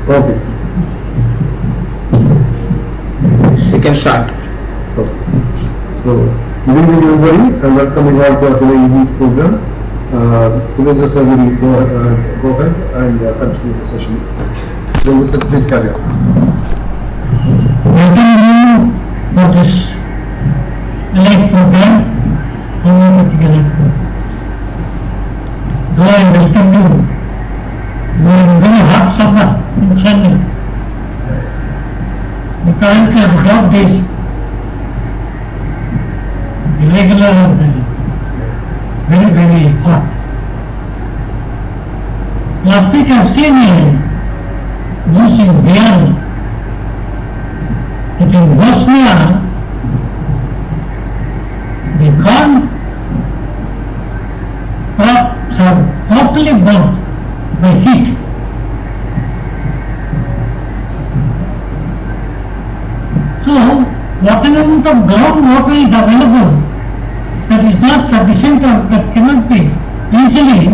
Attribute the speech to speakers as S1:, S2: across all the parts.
S1: Okay.
S2: We can start.
S1: Okay. So, good evening everybody and welcome you all to our today evening's program. Surendra sir will go ahead and continue the session. Surendra sir, please carry on.
S3: Welcome you for this live program, homeopathic live program. Though I welcome you, we are very hot summer in Chennai. We currently have dog days, irregular and very, very hot. Last week I've seen news in Vienna that in Bosnia, the corn crops are totally burnt by heat. So, what amount of groundwater is available that is not sufficient or that cannot be easily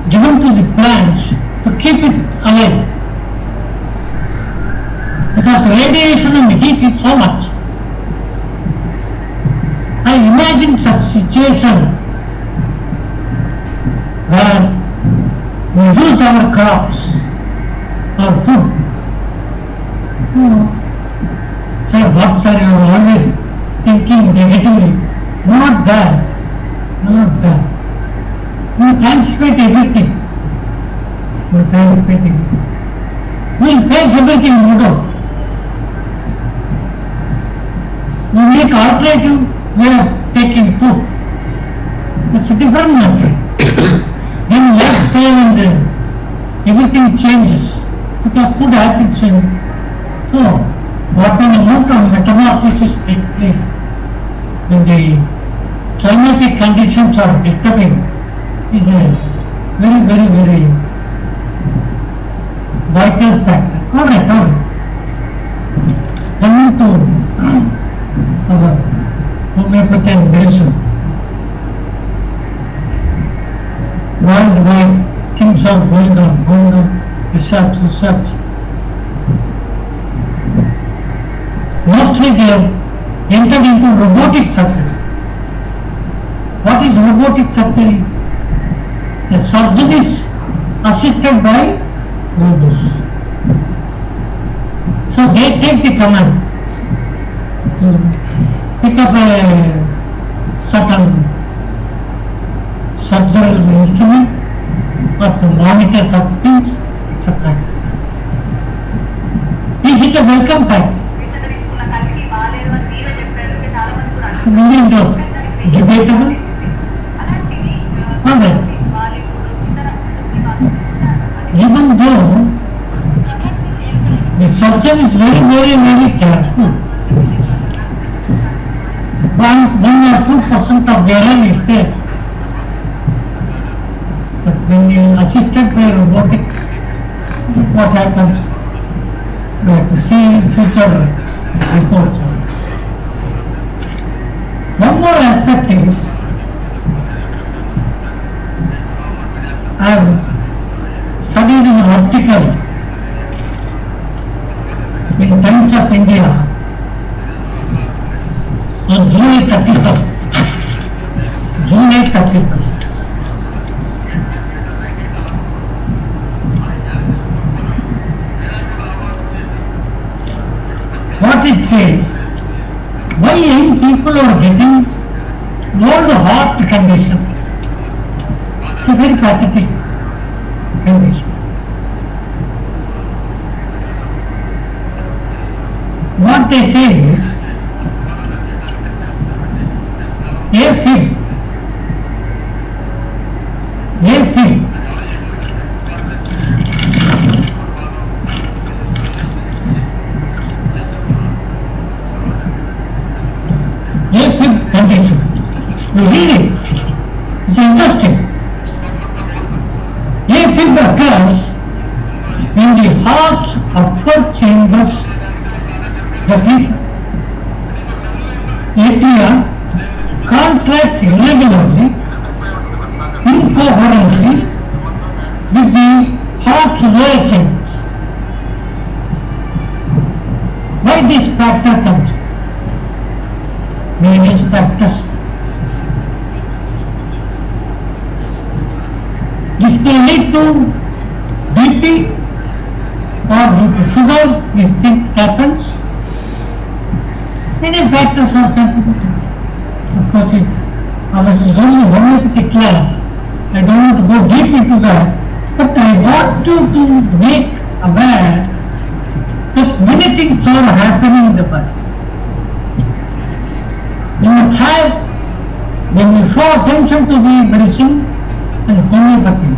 S3: given to the plants to keep it alive. Because radiation and heat is so much. I imagine such situation where we lose our crops, our food. Sir, what sir, you are always thinking negatively. Not that. Not that. We anticipate everything. We anticipate everything. We will face everything, no doubt. We make alternative way of taking food. It's a different matter. Then lifestyle and everything changes because food habits change. So, what an amount of metamorphosis takes place when the climatic conditions are disturbing is a very, very, very vital factor. Correct, correct. Coming to our homeopathy and medicine. Worldwide things are going on, research. Mostly they have entered into robotic surgery. What is robotic surgery? The surgeon is assisted by robots. So they take the command to pick up a certain surgical instrument or to monitor such things, etc. Is it a welcome fact? Debatable? Even though the surgeon is very, very, very careful, 1 or 2% of error is there. But when you are assisted by robotic, what happens? We have to see future reports. One more aspect is, I have studied in an article in Times of India on July 31st. July 31st. What it says, why young people are getting old heart condition. It's a very pathetic condition. What they say is, AFib condition. You read it. It's interesting. AFib occurs in the heart's upper chambers, that is, atria contracts irregularly, incoherently with the the heart's rare changes. Why this factor comes? Various factors. This may lead to BP or due to sugar, these things happens. Many factors are contributing. Of course, ours is only homeopathic class. I don't want to go deep into that, but I want you to make aware that many things are happening in the body. You must have, when you show attention to the medicine and homeopathy,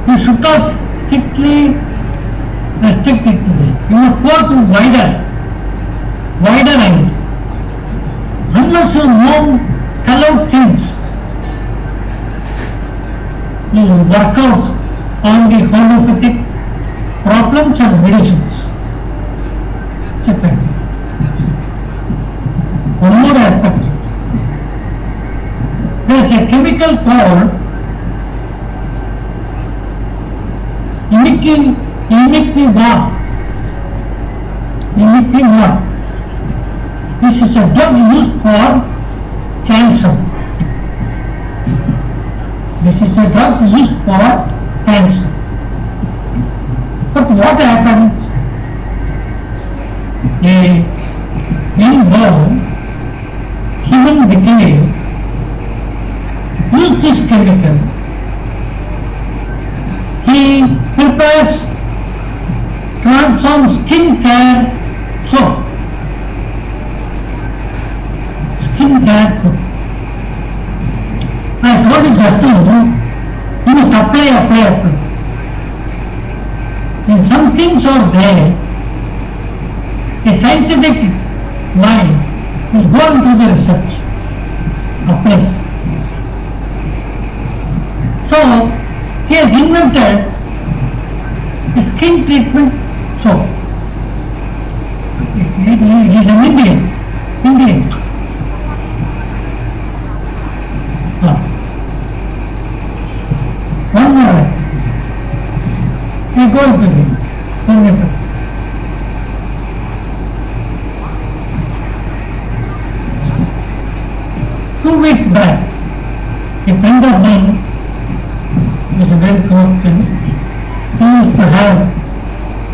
S3: you should not strictly restrict it to that. You must go to wider end. Unless you know, tell out things, you will work out on the homeopathic problems and medicines. It's effective. One more aspect. There is a chemical called imiquimab. This is a drug used for cancer. This is a drug used for cancer. But what happens? A young boy, human being, use this chemical. He prepares, transforms skin care soap. Skin care soap. I told you just now, you must apply. And some things are there, a scientific mind will go into the research, applies. So, he has invented a skin treatment soap. He is an Indian. One more. He goes to him. 2 weeks back, a friend of mine was a very close friend. He used to have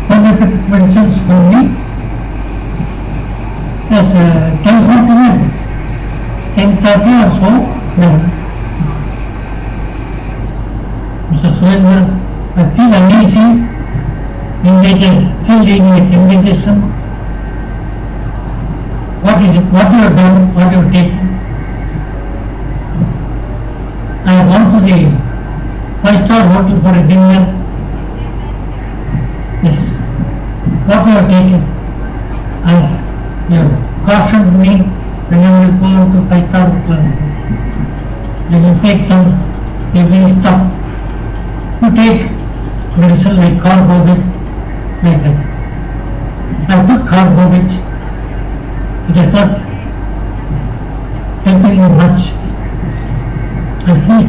S3: homeopathic medicines for me as a 10:30 or so. Mr. Surendra, I feel uneasy. Engaged, still doing it, invitation. What is it? What you have done? What you have taken? I have gone to the 5-star hotel for a dinner. Yes. What you have taken? As you have cautioned me whenever you go to 5-star hotel, you will take some heavy stuff. You take medicine like Carbovit, like that. I took Carbovit. It is not helping me much. I feel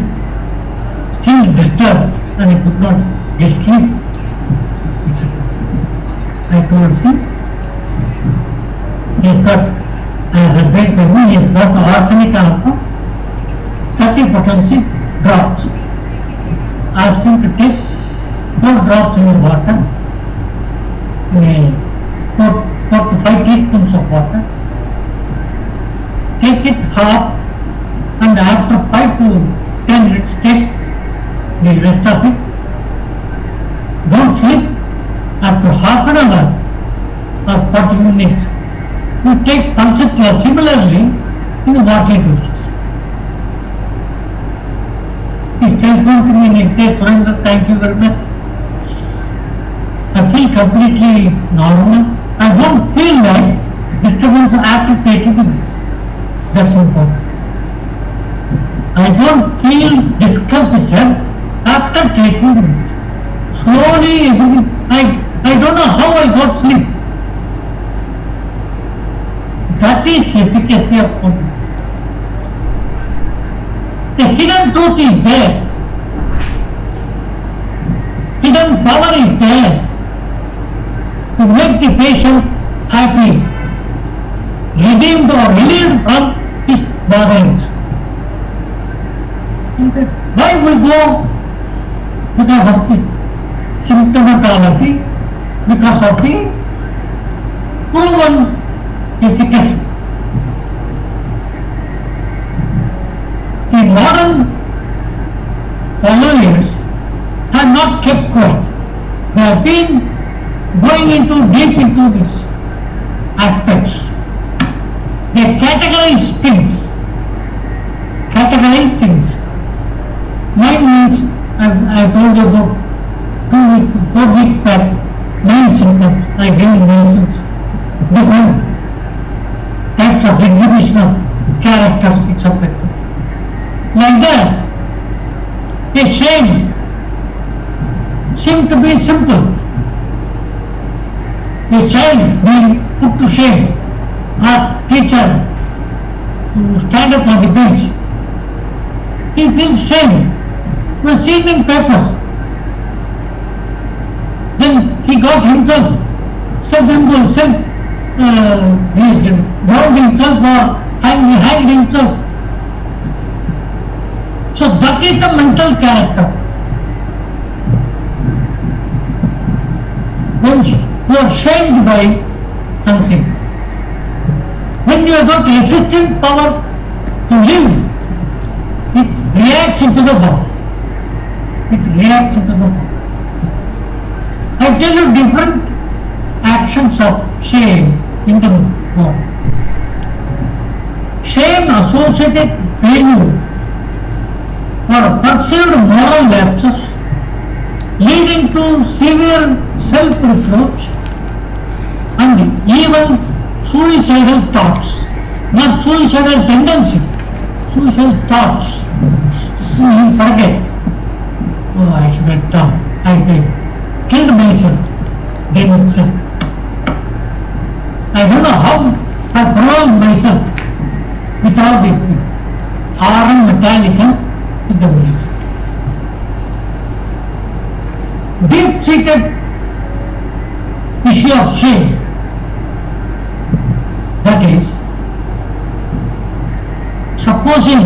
S3: still disturbed and I could not get sleep. I told him, he has got, as a great memory, he has got arsenic alpha, 30 potency drops. I asked him to take 4 drops in the water, 4 to 5 teaspoons of water, take it half, and after 5 to 10 minutes take the rest of it. Don't sleep. After half an hour or 40 minutes, you take Pulsatria similarly in the water doses. He telephoned to me and he said, Surendra, thank you very much. I feel completely normal. I don't feel like disturbance after taking the medicine. That's important. I don't feel discomfited after taking the medicine. Slowly, I don't know how I got sleep. That is efficacy of homeopathy. The hidden truth is there. He hidden power is there to make the patient happy, redeemed or relieved from his burdens. Why we go? Because of the symptomatology, because of the proven efficacy. The modern followers have not kept quiet. They have been going deep into these aspects. They categorize things. Mine means, I told you about 2 weeks, 4 weeks back, 9 symptoms. I gave medicines, different types of exhibition of characteristics of it. Like that, a shame seemed to be simple. A child being put to shame, ask teacher to stand up on the bench. He feels shame. We have seen in papers. Then he got himself self-imposed, he drowned himself or hanged himself. So that is the mental character. When you are shamed by something, when you have got resistant power to live, it reacts into the body. I tell you different actions of shame in the body. Shame associated failure or perceived moral lapses leading to severe self-reproach and even suicidal thoughts, not suicidal tendency, suicidal thoughts. You forget, oh, I should have done, I killed myself, then itself. I don't know how I prolonged myself with all these things. Aurum metallicum is the reason. Deep-seated issue of shame, that is, supposing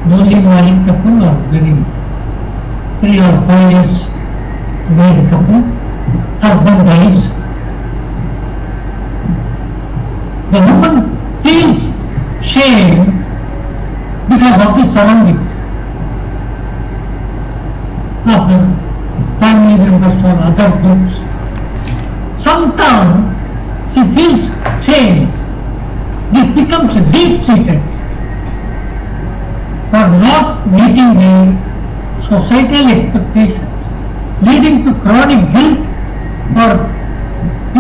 S3: newly married couple or very 3 or 4 years married couple, husband dies, the woman feels shame because of the surroundings of the family members or other groups. Sometimes she feels shame. This becomes deep-seated for not meeting the societal expectations, leading to chronic guilt or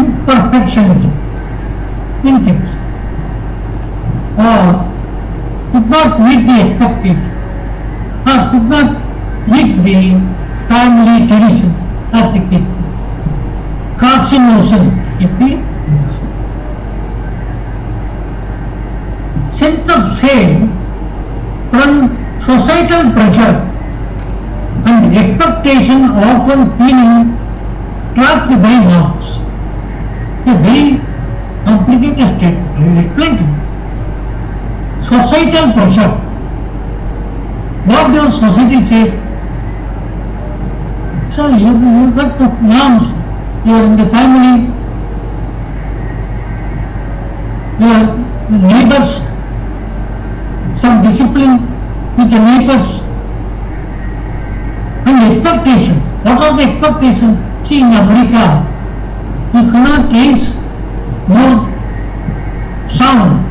S3: imperfectionism in things, or could not meet the expectation, or could not meet the family tradition of the people. Carcinosin is the reason. Sense of shame from societal pressure and expectation often feeling trapped by norms. It's a very complicated statement. I will explain to you. Societal pressure. What does society say? So you got the norms. You are in the family. Your neighbors. Some discipline with the neighbors. And expectation. What are the expectations? See, in America, you cannot raise more sound.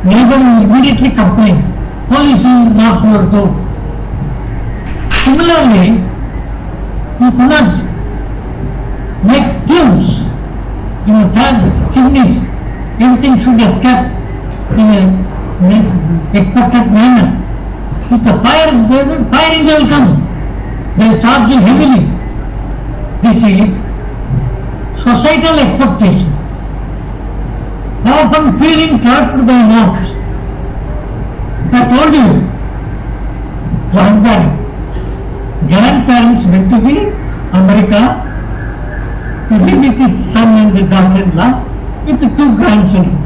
S3: Neighbor will immediately complain. Police will knock your door. Similarly, you cannot make fumes in a chimneys. Everything should escape in a expected manner. If the fire engine will come, they will charge you heavily. This is societal expectation. Often feeling trapped by norms. I told you, John Barry, grandparents went to the America to live with his son and the daughter-in-law with the 2 grandchildren.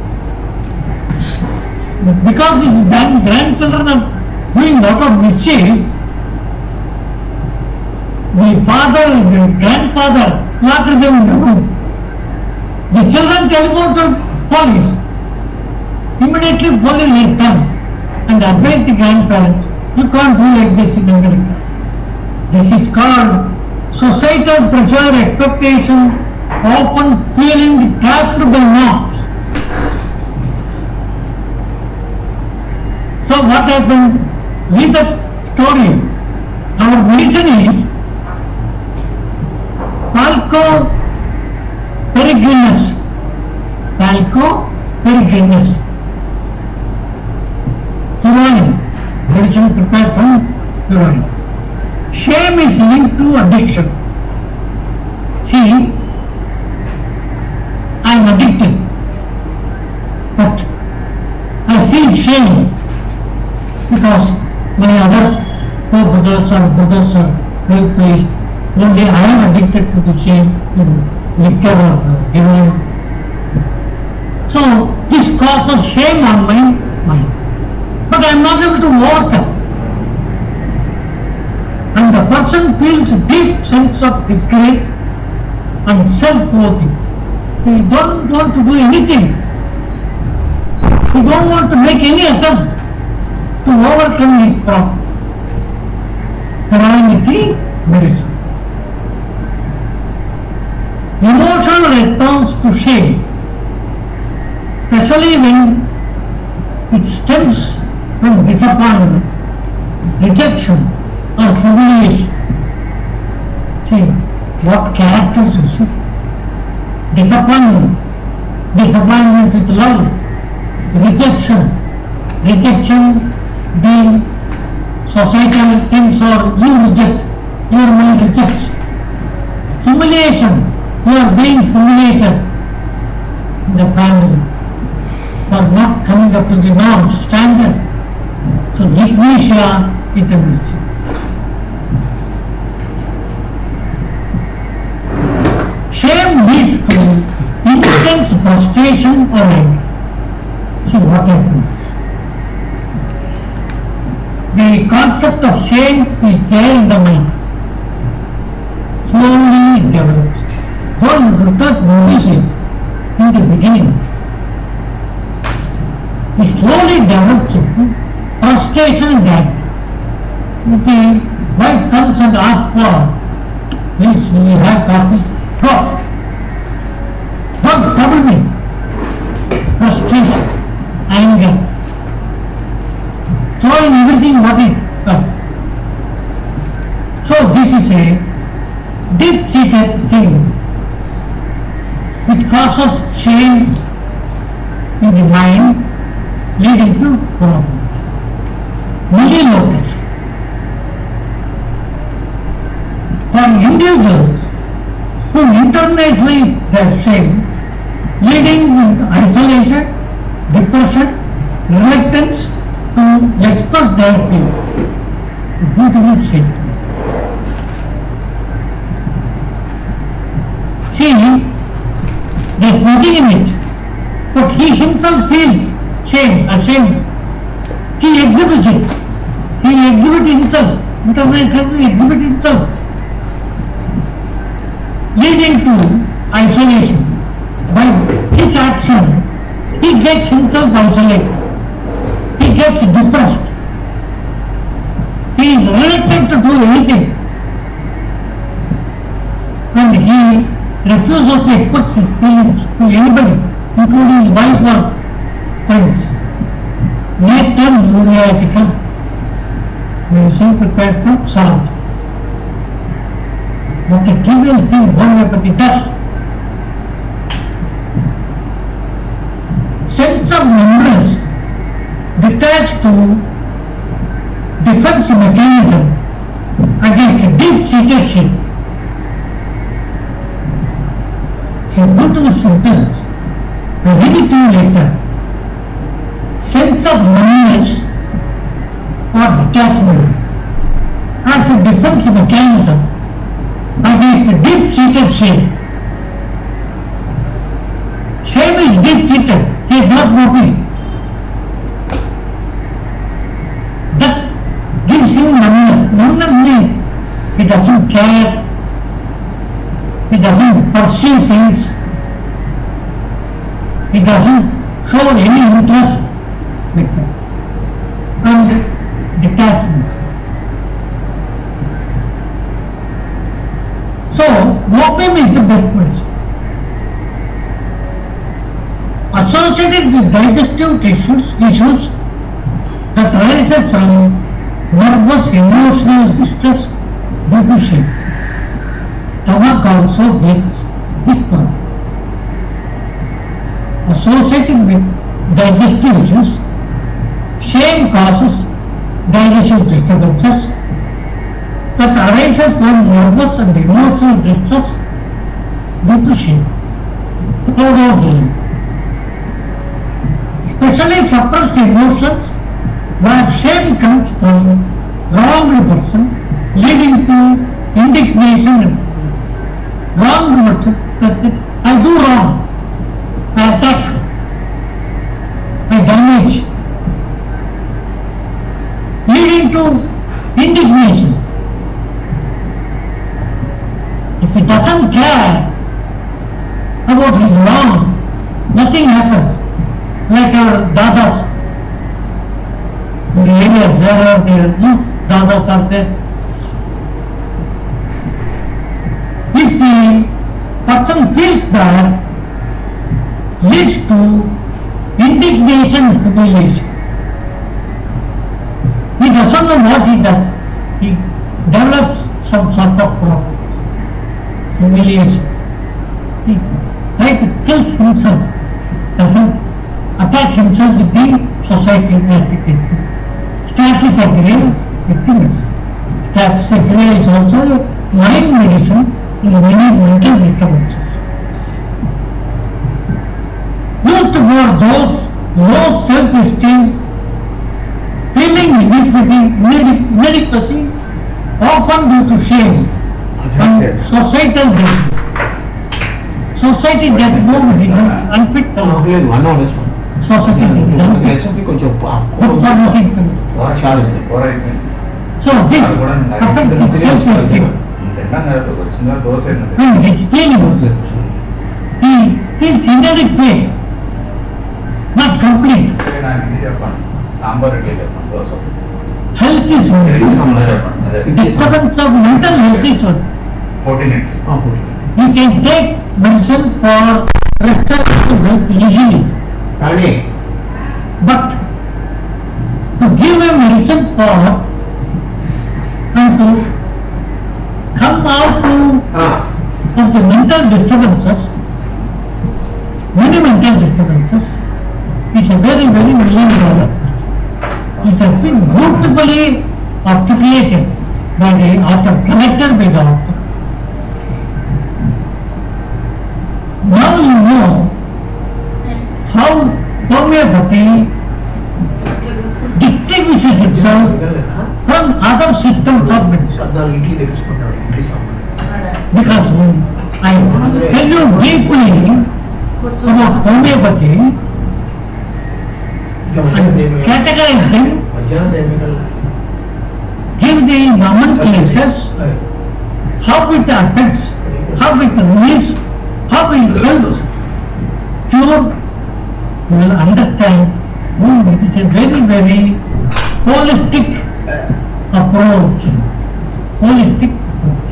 S3: Because these grandchildren are doing a lot of mischief, the father and the grandfather locked them in the room. The children telephoned to police. Immediately police has come and advised the grandparents, you can't do like this in America. This is called societal pressure, expectation, often feeling trapped by norms. So what happened? With the story, our medicine is Falco peregrinus. Falco peregrinus. Heroin. Medicine prepared from heroin. Shame is linked to addiction. See, I am addicted, but I feel shame because my other 4 brothers are well placed. Only I am addicted to the same liquor or heroin. So this causes shame on my mind. But I am not able to overcome. And the person feels a deep sense of disgrace and self-loathing. He don't want to do anything. He don't want to make any attempt to overcome his problem. Heroin is the medicine. Emotional response to shame, especially when it stems from disappointment, rejection, or humiliation. See, what characters you see? Disappointment with love, rejection being societal things or you reject, your mind rejects. Humiliation, you are being humiliated in the family for not coming up to the norm, standard. So ignitia is the medicine. Shame leads to intense frustration or anger. See what happens. The concept of shame is there in the mind. Slowly it develops. Though you do not notice it in the beginning, it slowly develops into frustration and anger. If the wife comes and asks for, please will you have coffee? No. Don't trouble me. Frustration, anger. Throwing everything what is come. So this is a deep-seated thing which causes shame in the mind, leading to problems. Many notice. For individuals who internalize their shame, leading to isolation, depression, reluctance to express their feelings. Beautiful shame. See, there is nothing in it, but he himself feels shame, ashamed. He exhibits it. He exhibits himself. Internationally exhibits himself. Leading to isolation. By his action, he gets himself isolated. He gets depressed. He is reluctant to do anything. And he refuses to express his feelings to anybody, including his wife or friends. Make them uriatical. Medicine prepared from salt. What a trivial thing homeopathy does. Sense of numbness detached to defense mechanism against deep-seated shame. Multiple symptoms. I read it to you later. Sense of numbness or detachment as a defense mechanism against deep-seated shame. Shame is deep-seated, he has not noticed. That gives him numbness. Numbness means he doesn't care, he doesn't perceive things, he doesn't show any interest like that. And detachment. So, opium is the best medicine. Associated with digestive issues that arises from nervous emotional distress due to shame. Stomach also gets this one. Associated with digestive issues, shame causes digestive disturbances that arises from nervous and emotional distress due to shame. Especially suppressed emotions where shame comes from wrong person leading to indignation and wrong person, that is, I do wrong, I attack, I damage, leading to indignation. If he doesn't care about his wrong, nothing happens. Like our dadas, in the areas where the dadas are there. If the person feels that, leads to indignation and humiliation. He doesn't know what he does. He develops some sort of problem. Humiliation. He tries to kill himself, doesn't attach himself with the society as it is. Status agree with things. Status agree is also a mind medicine in many mental disturbances. Used for those low self-esteem, feeling inadequacy, often due to shame and societal guilt. Society that is no reason unfit society is unfit. Good for nothing. So this affects his self-esteem and his feelings. He feels inadequate, not complete. Health is one. Disturbance of mental health is one. You can take medicine for restorative health easily. But to give a medicine for and to come out of the mental disturbances, many mental disturbances, is a very, very $1 million. It has been beautifully articulated by the author, connected by the author. Now you know how homeopathy distinguishes itself from other systems of medicine. Because I tell you deeply about homeopathy and categorize them, give the nomenclatures, how it affects, how it relieves, how it helps cure, you will understand it is a very, very holistic approach. Holistic approach.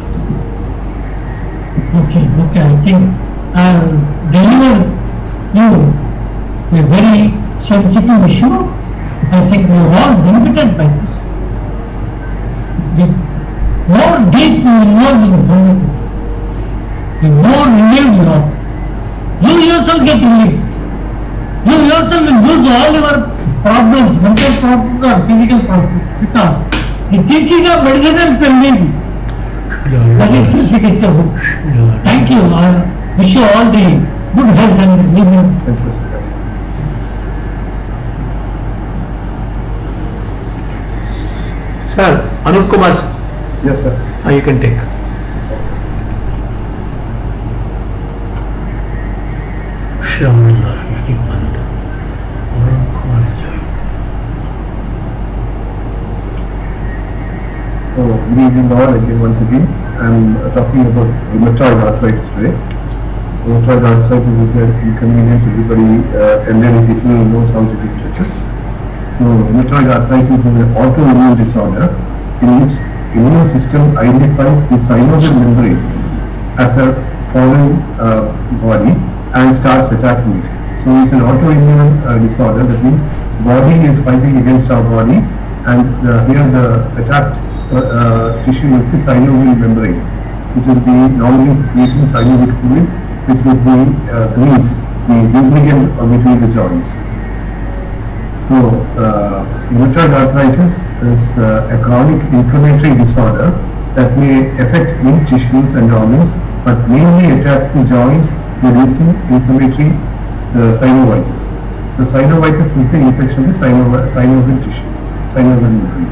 S3: Okay, I think I have delivered you a very sensitive issue. I think we are all benefited by this. The more deep you involve in homeopathy, the more relieved you are. You yourself get relieved. You yourself will lose all your problems, mental problems or physical problems, because the teaching of medicine is relieving. That is a book. Thank you. I wish you all the good health and living.
S1: Thank you, sir.
S2: Sir, Anup Kumar.
S1: Yes, sir.
S2: You can take.
S1: So, good evening all again, once again. I'm talking about rheumatoid arthritis today. Rheumatoid arthritis is an inconvenience everybody, elderly people knows how to take it. So, rheumatoid arthritis is an autoimmune disorder in which immune system identifies the synovial membrane as a foreign body and starts attacking it. So, it's an autoimmune disorder. That means body is fighting against our body, and here the attacked tissue is the synovial membrane, which will be normally secreting synovial fluid, which is the grease, the lubricant between the joints. So, rheumatoid arthritis is a chronic inflammatory disorder that may affect many tissues and organs, but mainly attacks the joints, producing inflammatory synovitis. The synovitis is the infection of the synovial tissues, synovial membrane.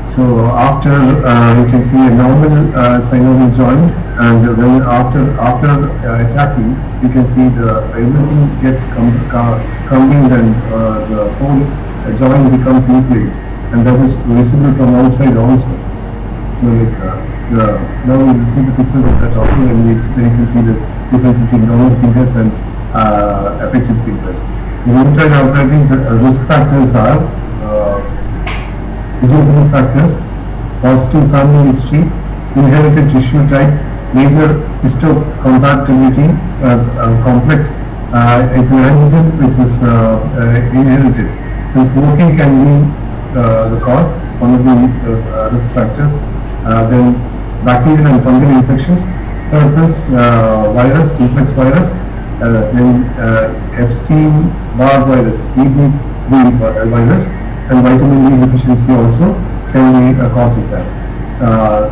S1: So after you can see a normal synovial joint, and then after attacking, you can see everything gets combined, and the whole joint becomes inflamed, and that is visible from outside also. So now we will see the pictures of that also, and then you can see the difference between normal fingers and affected fingers. In rheumatoid arthritis, risk factors are idiopathic factors, positive family history, inherited tissue type, major histocompatibility complex. It's an antigen which is inherited. The smoking can be the cause, one of the risk factors. Then bacterial and fungal infections, herpes virus, simplex virus, then Epstein-Barr virus, EBV virus, and vitamin D deficiency also can be a cause of that.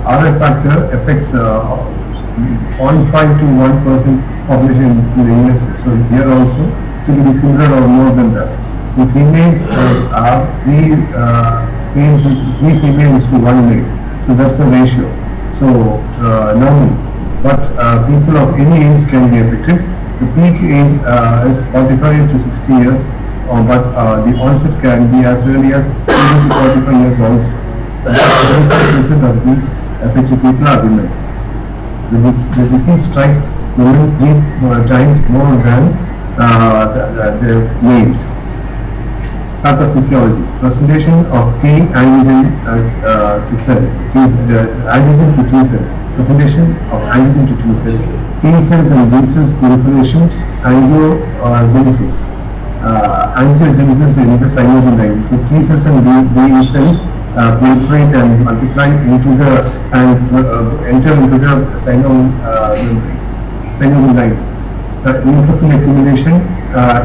S1: RF factor affects 0.5 to 1% population in the US. So here also it will be similar or more than that. In females are 3 females to 1 male. So that's the ratio. So normally, but people of any age can be affected. The peak age is 45 to 60 years. But the onset can be as early as 20 to 45 years also. 75% of these affected people are women. The disease strikes women 3 times more than the males. Pathophysiology. Presentation of T antigen to cell. Antigen to T cells. Presentation of antigen to T cells. T cells and B cells proliferation. Angiogenesis. Angiogenesis in the synovial line. So T cells and B cells proliferate and multiply into the and enter into the synovial line. Neutrophil accumulation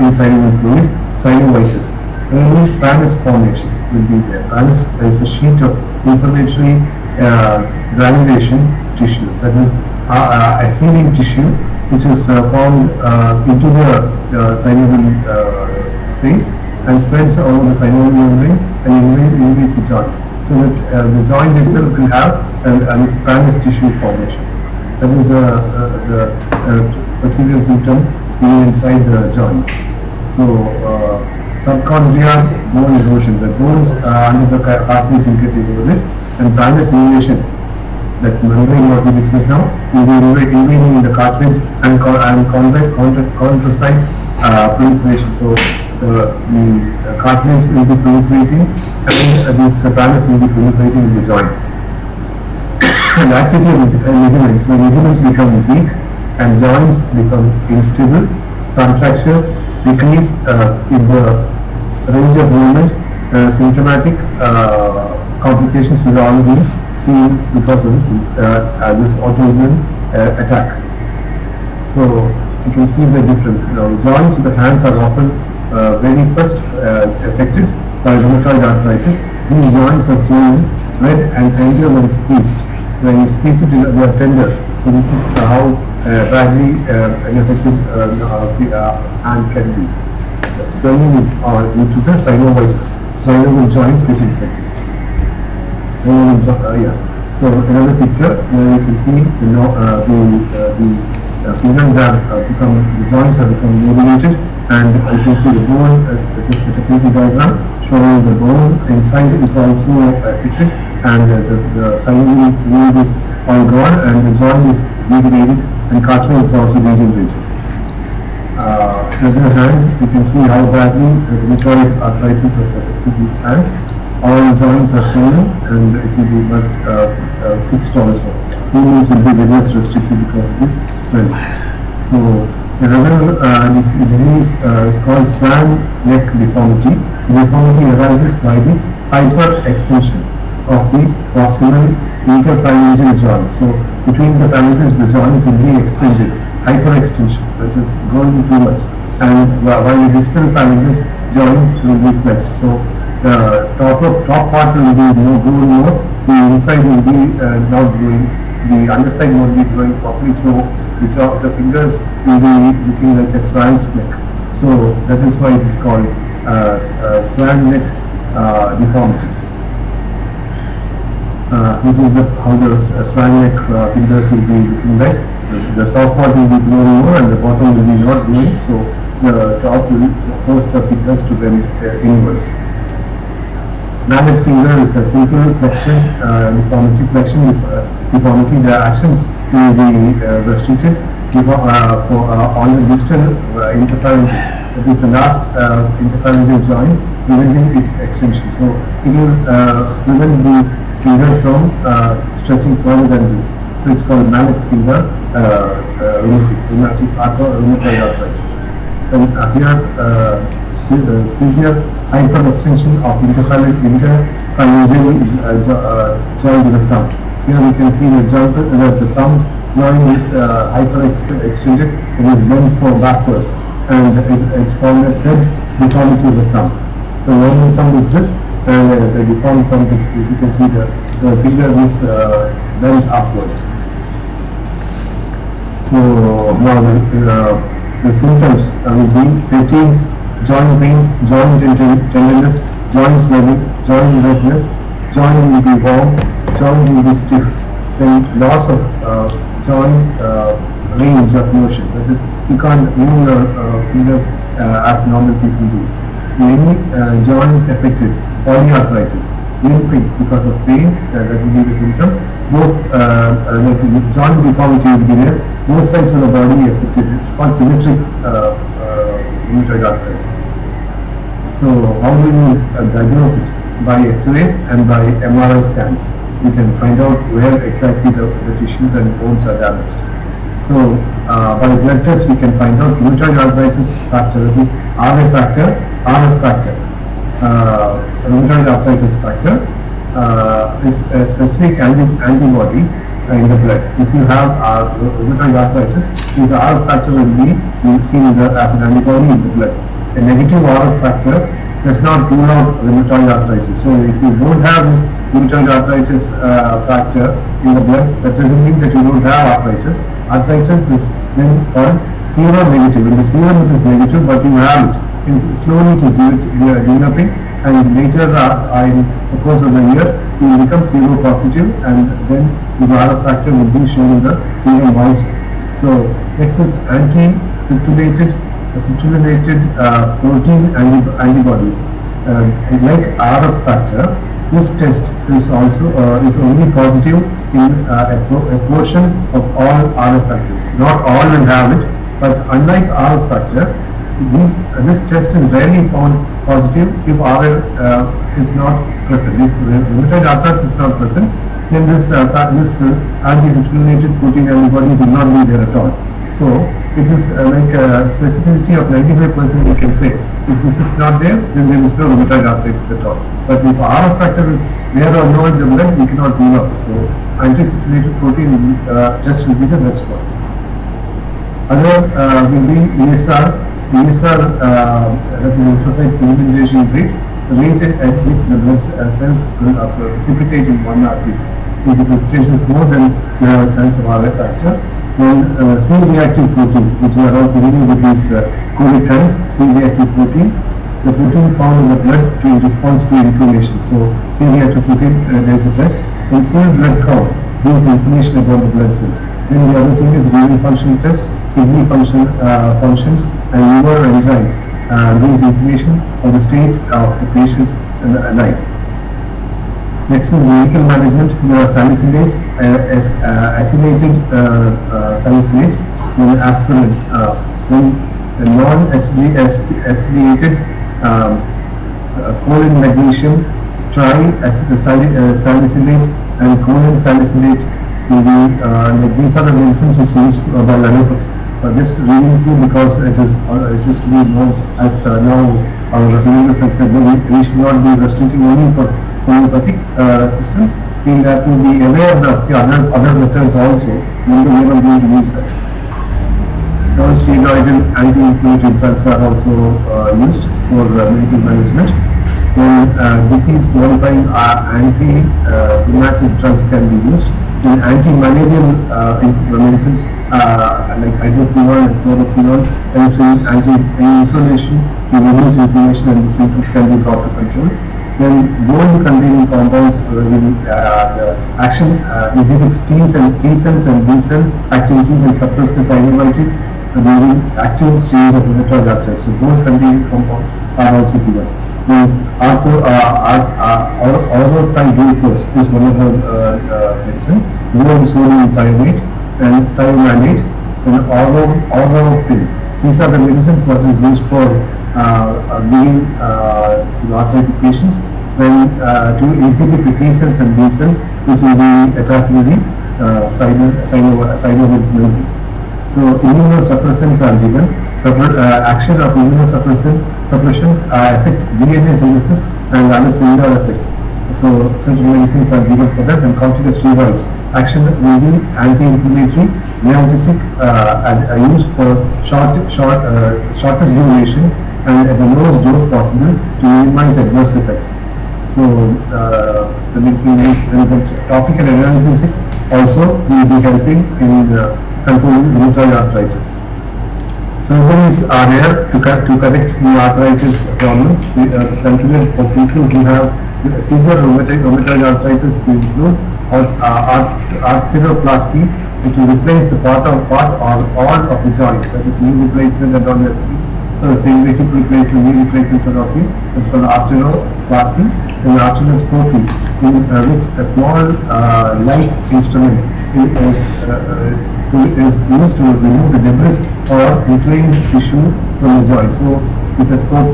S1: in synovial fluid, synovitis. Early Pannis formation will be there. Pannis is a sheet of inflammatory granulation tissue, that is a healing tissue which is formed into the synovial space and spreads over the synovial membrane and invades the joint. So that the joint itself will have a Pannis tissue formation. That is the peculiar symptom seen inside the joints. So subchondria bone erosion, the bones under the cartilage will get eroded, and Pannis invasion, that membrane what we discussed now, will be invading in the cartilage and chondrocyte proliferation. So the cartilage will be proliferating, and this Pannis will be proliferating in the joint. And laxity of ligaments, when ligaments become weak and joints become unstable, contractures decrease in the range of movement, symptomatic complications will all be seen because of this autoimmune attack. So you can see the difference. Now, joints of the hands are often very first affected by rheumatoid arthritis. These joints are seen red and tender when squeezed. When you squeeze it, they are tender. So this is how badly an affected hand can be. The swelling is due to the synovitis. Synovial joints get infected. Yeah. So another picture where you can see the fingers have become, the joints have become modulated, and you can see the bone, just a technical diagram showing the bone inside is also affected, and the synovial fluid is all gone, and the joint is degraded, and cartilage is also degenerated. On the other hand, you can see how badly the rheumatoid arthritis has affected these hands. All joints are swollen, and it will be not fixed also. Movements will be very much restricted because of this swelling. So another disease is called swan neck deformity. The deformity arises by the hyperextension of the proximal interphalangeal joint. So between the phalanges, the joints will be extended. Hyperextension, that is growing too much, and while the distal phalanges joints will be flexed. So the top part will be growing more, the inside will be not growing, the underside will be growing properly. So the fingers will be looking like a swan's neck. So that is why it is called swan neck deformity. This is how the swan neck fingers will be looking like. The top part will be growing more, and the bottom will be not growing. So the top will force the fingers to bend inwards. Mallet finger is a simple flexion deformity. Deformity. The actions will be restricted on the distal interphalangeal. That is the last interphalangeal joint, preventing its extension. So it will prevent the fingers from stretching further than this. So it's called mallet finger rheumatoid arthritis. And here severe hyperextension of interphalangeal joint with the thumb. Here we can see the thumb joint is hyperextended. It is bent backwards, and it's called a said deformity of the thumb. So normal thumb is this, and the deformed thumb is, as you can see, the finger is bent upwards. So now the symptoms will be fatigue, joint pains, joint tenderness, joint swelling, joint redness, joint will be warm, joint will be stiff, then loss of joint range of motion. That is, you can't move your fingers as normal people do. Many joints affected, polyarthritis, limping because of pain, that will be the symptom. Both joint deformity will be there, both sides of the body affected. It's called symmetric rheumatoid arthritis. So how do you diagnose it? By X-rays and by MRI scans. You can find out where exactly the tissues and bones are damaged. So by blood test we can find out rheumatoid arthritis factor, that is RF factor. Rheumatoid arthritis factor is a specific antibody in the blood. If you have rheumatoid arthritis, this RF factor will be seen as an antibody in the blood. A negative RF factor does not rule out rheumatoid arthritis. So if you don't have this rheumatoid arthritis factor in the blood, that doesn't mean that you don't have arthritis. Arthritis is then called seronegative. In the serum it is negative, but you have it. Slowly it is developing, and later in the course of the year you will become seropositive, and then this RF factor will be shown in the serum also. So next is anti-citrulated protein antibodies. Like RF factor, this test is also is only positive in a portion of all RF factors. Not all will have it, but unlike RF factor, this test is rarely found positive if RF is not present. If rheumatoid arthritis is not present, then this anti-citrulated protein antibodies will not be there at all. So it is like a specificity of 95% we can say. If this is not there, then there is no rheumatoid arthritis at all. But if RF factor is there or no in the blood, we cannot rule out. So anti-citrulated protein test will be the best one. Other will be ESR. ESR, that is erythrocyte sedimentation rate, the rate at which the blood cells will precipitate in one artery. If the precipitation is more, then we have a chance of RF factor. Then C-reactive protein, which we are all familiar with these COVID times, C-reactive protein. the protein found in the blood to response to inflammation. So, C-reactive there is a test. And full blood count gives information about the blood cells. Then the other thing is renal function test, kidney functions, and liver enzymes gives information on the state of the patient's life. Next is medical management. There are salicylates, acylated salicylates, then aspirin, then non-acylated choline magnesium, tri-salicylate, and choline salicylate will be, these are the medicines which are used by allopaths. Just reading through because it is to be known as now our representatives have said we should not be restricting only for homeopathic systems. We have to be aware of the other methods also. We are not going to use that. Non-steroidal anti-inflammatory drugs are also used for medical management. Then disease-modifying anti-rheumatic drugs can be used. In anti-malarial medicines like hydroquinone and chloroquinone helps in anti-inflammation to reduce inflammation and the symptoms can be brought to control. Then gold-containing compounds action inhibits T cells and B cell activities and suppress the synovitis during active stages of rheumatoid arthritis. So gold-containing compounds are also given. Then orthothioglucose is one of the medicine. Gold is sodium thioate and thiomalate and orofin. These are the medicines what is used for giving arthritic patients when to inhibit the T cells and B cells which will be attacking the synovial membrane. So immunosuppressants are given. Action of immunosuppressions affect DNA synthesis and other cellular effects. So certain medicines are given for that. And corticosteroids action will be anti-inflammatory, analgesic, used for shortest duration and at the lowest dose possible to minimize adverse effects. So the medicine is topical analgesics also will be helping in controlling rheumatoid arthritis. Surgeries are there to correct the arthritis problems. Considered for people who have severe rheumatoid arthritis to include arthroplasty, which will replace the part or all of the joint. That is knee replacement and non necessary. So the same way hip replacement, knee replacement are also is called arthroplasty and arthroscopy, in which a small light instrument is used to remove the debris or inflamed tissue from the joint. So with a scope,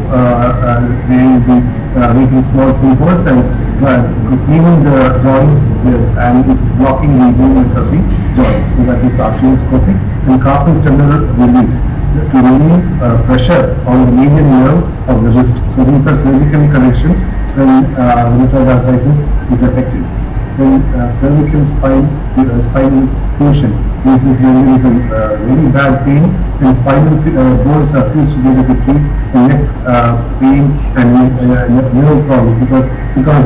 S1: they will be making small keyholes and cleaning the joints and it's blocking the movements of the joints. So that is arthroscopy. And carpal tunnel release to relieve pressure on the median nerve of the wrist. So these are surgical corrections when rheumatoid arthritis is affected. Then cervical spinal fusion. This is when there is a very bad pain and spinal bones are fused together to treat neck pain and nerve problems because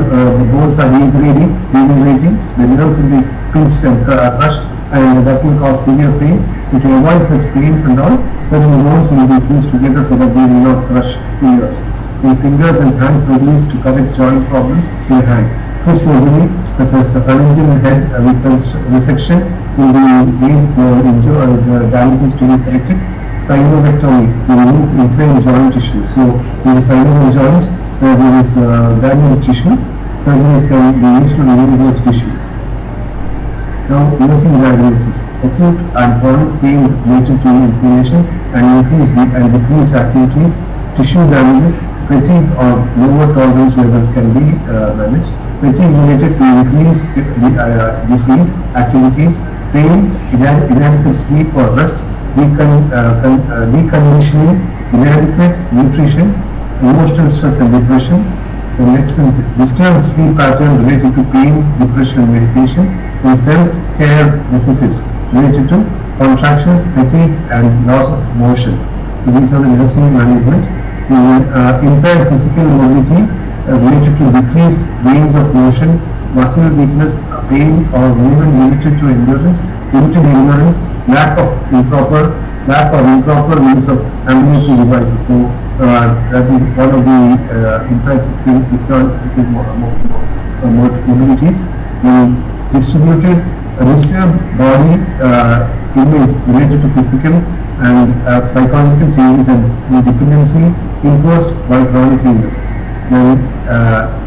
S1: the bones are degenerating, the nerves will be pinched and crushed and that will cause severe pain. So to avoid such pains and all, certain bones will be fused together so that they will not crush the nerves. In fingers and hand surgeries to correct joint problems in the hand. Foot surgery such as pharyngeal head resection will be made for the damages to be corrected. Synovectomy to remove inflamed joint tissue. So in the synovial joints where there is damaged tissues, surgeries can be used to remove those tissues. Now nursing diagnosis. Acute and chronic pain related to inflammation and decreased activities, tissue damages, fatigue or lower tolerance levels can be managed. Fatigue related to increased disease activities, pain, inadequate sleep or rest, deconditioning, inadequate nutrition, emotional stress and depression. The next is disturbed sleep pattern related to pain, depression, medication, and self-care deficits related to contractions, fatigue, and loss of motion. These are the nursing management. Impaired physical mobility related to decreased range of motion, muscle weakness, pain or movement limited endurance, lack of improper lack or improper use of ambulatory devices. So that is one of the impact physical mobilities. Distributed body image related to physical and psychological changes and dependency imposed by chronic illness. Then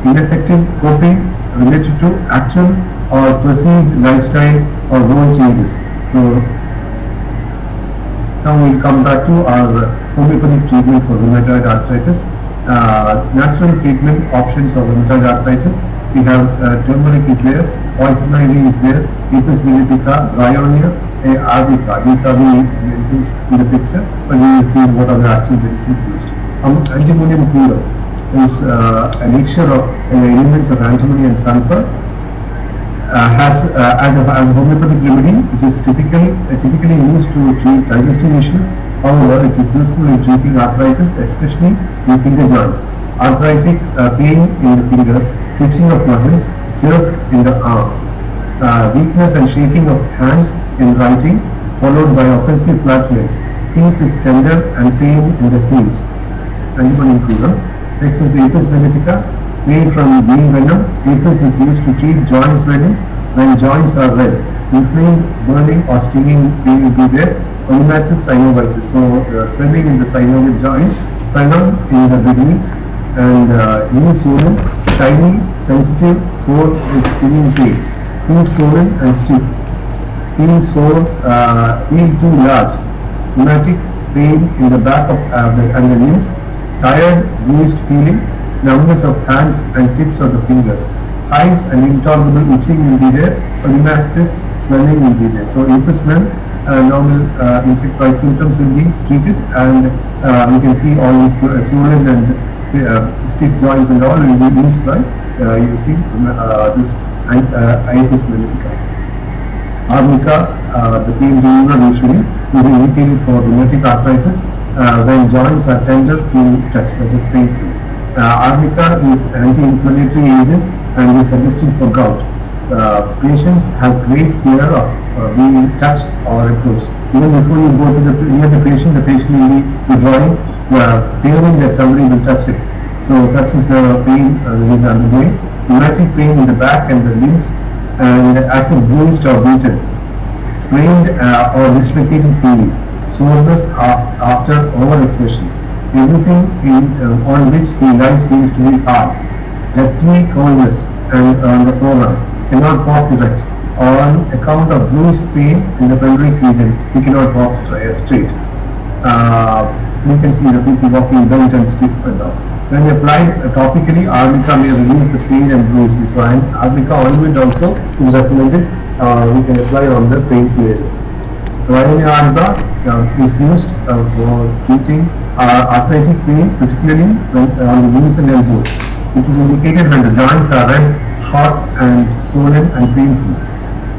S1: ineffective coping related to actual or perceived lifestyle or role changes. So now we'll come back to our homeopathic treatment for rheumatoid arthritis. Natural treatment options of rheumatoid arthritis. We have turmeric is there, poison ivy is there, Apis mellifica, bryonia, arnica. These are the medicines in the picture, but we will see what are the actual medicines used. Antimonium cooler is a mixture of elements of antimony and sulfur. As a homeopathic remedy, it is typically used to treat digestive issues. However, it is useful in treating arthritis, especially in finger joints. Arthritic pain in the fingers, twitching of muscles, jerk in the arms, weakness and shaking of hands in writing, followed by offensive flatulence. Feet is tender and pain in the heels. Antimony cooler. Next is Apis mellifica, made from bee venom. Apis is used to treat joint swellings when joints are red. Inflamed, burning or stinging pain will be there. Erythematous synovitis, so swelling in the synovial joints, venom in the beginnings, and knee swollen, shiny, sensitive, sore with stinging pain. Feet swollen and stiff. Feel sore, feel too large. Rheumatic pain in the back of and the limbs. Tired, bruised feeling. Numbness of hands and tips of the fingers. Eyes and intolerable itching will be there. Erythematous swelling will be there. So Apis mel, normal insect bite symptoms will be treated, and you can see all these swollen and stiff joints and all will be eased by using this Apis mellifica. Arnica, the pain reliever usually is indicated for rheumatic arthritis when joints are tender to touch, that is painful. Arnica is anti-inflammatory agent and is suggested for gout. Patients have great fear of being touched or approached. Even before you go to near the patient will be withdrawing, fearing that somebody will touch it. So such is the pain that is undergoing. Rheumatic pain in the back and the limbs, and acid bruised or beaten. Sprained or dislocated feeling. Soreness after overexertion. Everything on which the light seems to be hard. Deathly coldness and the forearm. Cannot walk erect. On account of bruised pain in the pelvic region, he cannot walk straight. You can see the people walking bent and stiff and all. When applied topically, arnica may reduce the pain and bruising. So arnica ointment also is recommended. We can apply on the painful area. Bryonia arnica is used for treating arthritic pain, particularly on the knees and elbows. It is indicated when the joints are red, hot and swollen and painful.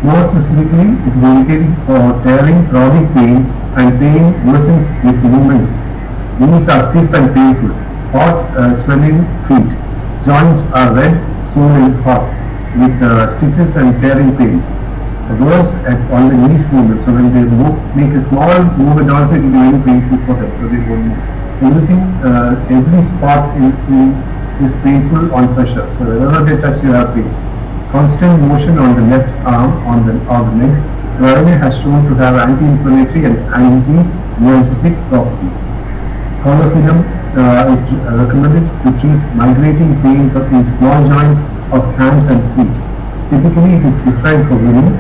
S1: More specifically, it is indicated for tearing, throbbing pain and pain worsens with movement. Knees are stiff and painful. Hot, swelling feet. Joints are red, swollen, hot, with stitches and tearing pain. Worse on the knees movement. So when they make a small movement also, it will be very painful for them. So they won't move. Everything, every spot is painful on pressure. So whenever they touch, you have pain. Constant motion on the left arm or the leg. Bryonia has shown to have anti-inflammatory and anti-analgesic properties. Chlorofenum is recommended to treat migrating pains in small joints of hands and feet. Typically, it is prescribed for women.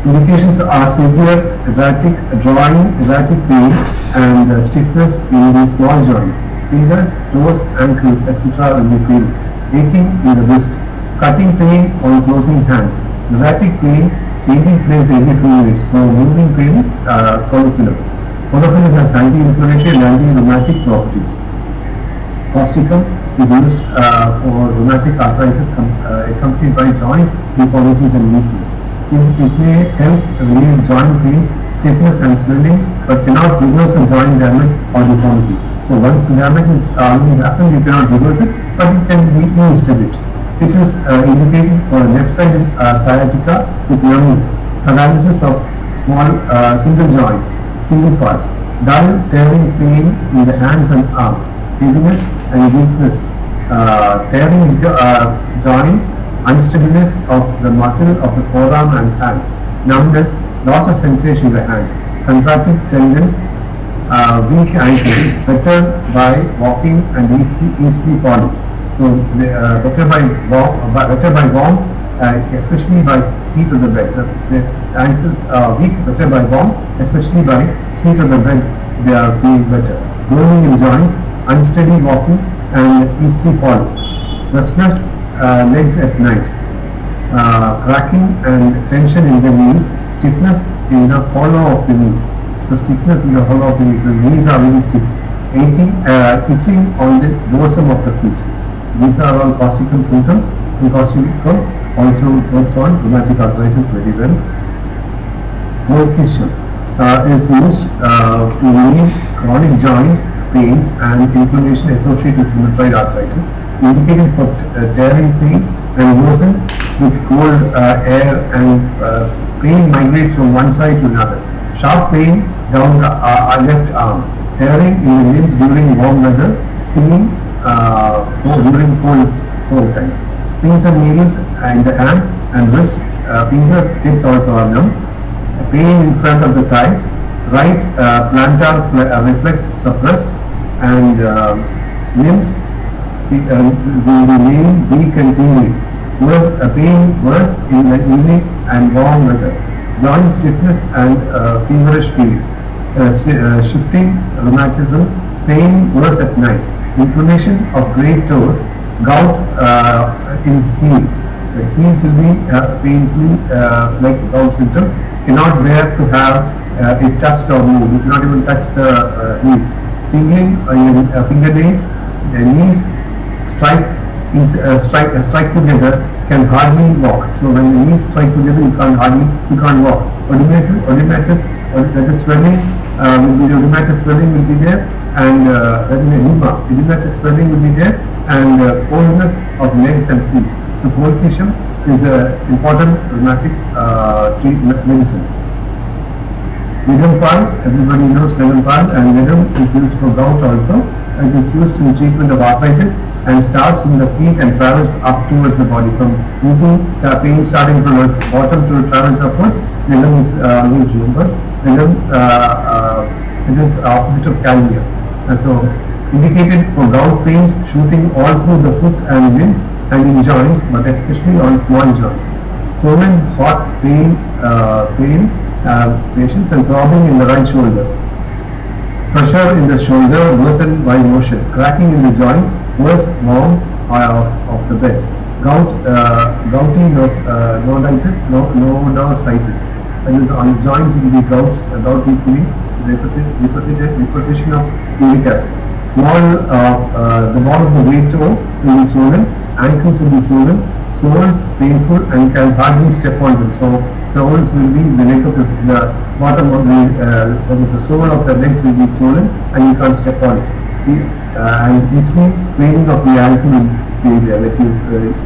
S1: Indications are severe erratic pain and stiffness in the small joints. Fingers, toes, ankles, etc. will be painful. Aching in the wrist. Cutting pain on closing hands. Erratic pain, changing place every few minutes. So moving pain is chlorofenum. Chlorofenum has anti-inflammatory and anti-rheumatic properties. Causticum is used for rheumatic arthritis accompanied by joint deformities and weakness. It may help relieve joint pains, stiffness and swelling, but cannot reverse the joint damage or deformity. So once the damage is already happened, you cannot reverse it, but it can be eased a bit. It is indicated for left-sided sciatica with numbness, paralysis of small single joints, single parts. Dull, tearing pain in the hands and arms. Heaviness and weakness. Tearing joints, unstableness of the muscle of the forearm and hand. Numbness, loss of sensation in the hands. Contracted tendons, weak ankles, better by walking and easily falling. So better by warmth, especially by heat of the bed. The ankles are weak, better by warmth, especially by heat of the bed. They are feeling better. Burning in joints, unsteady walking, and easily falling. Restless legs at night. Cracking and tension in the knees. Stiffness in the hollow of the knees. So stiffness in the hollow of the knees. The knees are very stiff. Aching, itching on the dorsum of the feet. These are all causticum symptoms. And causticum also works on rheumatic arthritis very well. Colchicum is used to relieve chronic joint pains and inflammation associated with rheumatoid arthritis, indicated for tearing pains and worsens with cold air, and pain migrates from one side to another. Sharp pain down the left arm, tearing in the limbs during warm weather, stinging during cold times. Pins and needles in the hand and wrist, fingers, tips also are numb. Pain in front of the thighs, right plantar reflex suppressed, and limbs will remain weak and tingling. Pain worse in the evening and warm weather. Joint stiffness and feverish feeling. Shifting rheumatism, pain worse at night. Inflammation of great toes, gout in heel. The heels will be painfully like gout symptoms. Cannot bear to have it touched or moved. You cannot even touch the heels. Tingling in fingernails, the knees strike together, can hardly walk. So when the knees strike together, you can't walk. Oedematus, that is swelling, rheumatic swelling will be there, and that is edema. Edematous swelling will be there, and coldness of legs and feet. So colchicum is an important rheumatic medicine. Nedum-pal, everybody knows Nedum-pal, and Nedum is used for gout also. It is used in the treatment of arthritis and starts in the feet and travels up towards the body. From pain starting from the bottom to travels upwards. Nedum is always remembered. Nedum, it is opposite of calmia. So indicated for gout pains shooting all through the foot and limbs and in joints, but especially on small joints. Swollen, hot pain, patients, and throbbing in the right shoulder. Pressure in the shoulder worsened by motion. Cracking in the joints, worse warm of the bed. Gouty nodositis. That is on joints will be gouty feeling, deposition of uric acid. The ball of the great toe will be swollen, ankles will be swollen, soles painful and can hardly step on them. So soles will be the leg of the bottom of the that is the sole of the legs will be swollen and you can't step on it. And easily spraining of the ankle will be there, like you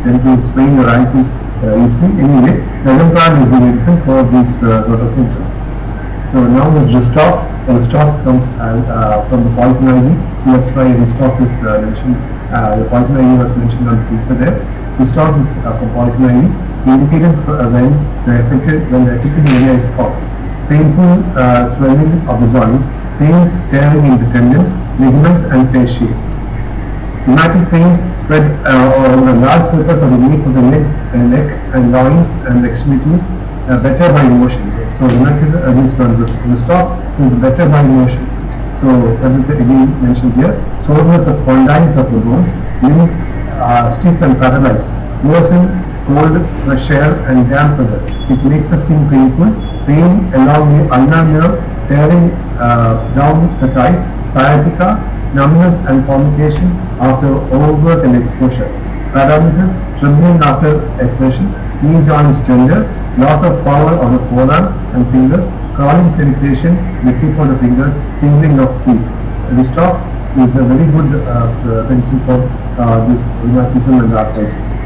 S1: tend to sprain your ankles easily. Anyway, Nedum-pal is the medicine for these sort of symptoms. So now is Ristox. Ristox comes from the poison ivy, so that's why Ristox is mentioned. The poison ivy was mentioned on the picture there. Ristox is for poison ivy, indicated when the affected area is hot. Painful swelling of the joints, pains tearing in the tendons, ligaments, and fasciae. Rheumatic pains spread over a large surface of the nape of the neck and loins and extremities, better by motion. So rheumatism, Ristox is better by motion. So that is again mentioned here. Soreness of condyles of the bones, limbs stiff and paralyzed, worsen cold, fresh air, and damp weather. It makes the skin painful. Pain along the ulnar nerve, tearing down the thighs, sciatica, numbness and formication after overwork and exposure. Paralysis, trembling after exertion, knee joints tender, loss of power of the forearm and fingers, crawling sensation in the tip of the fingers, tingling of feet. Ristox is a very good medicine for this rheumatism and arthritis.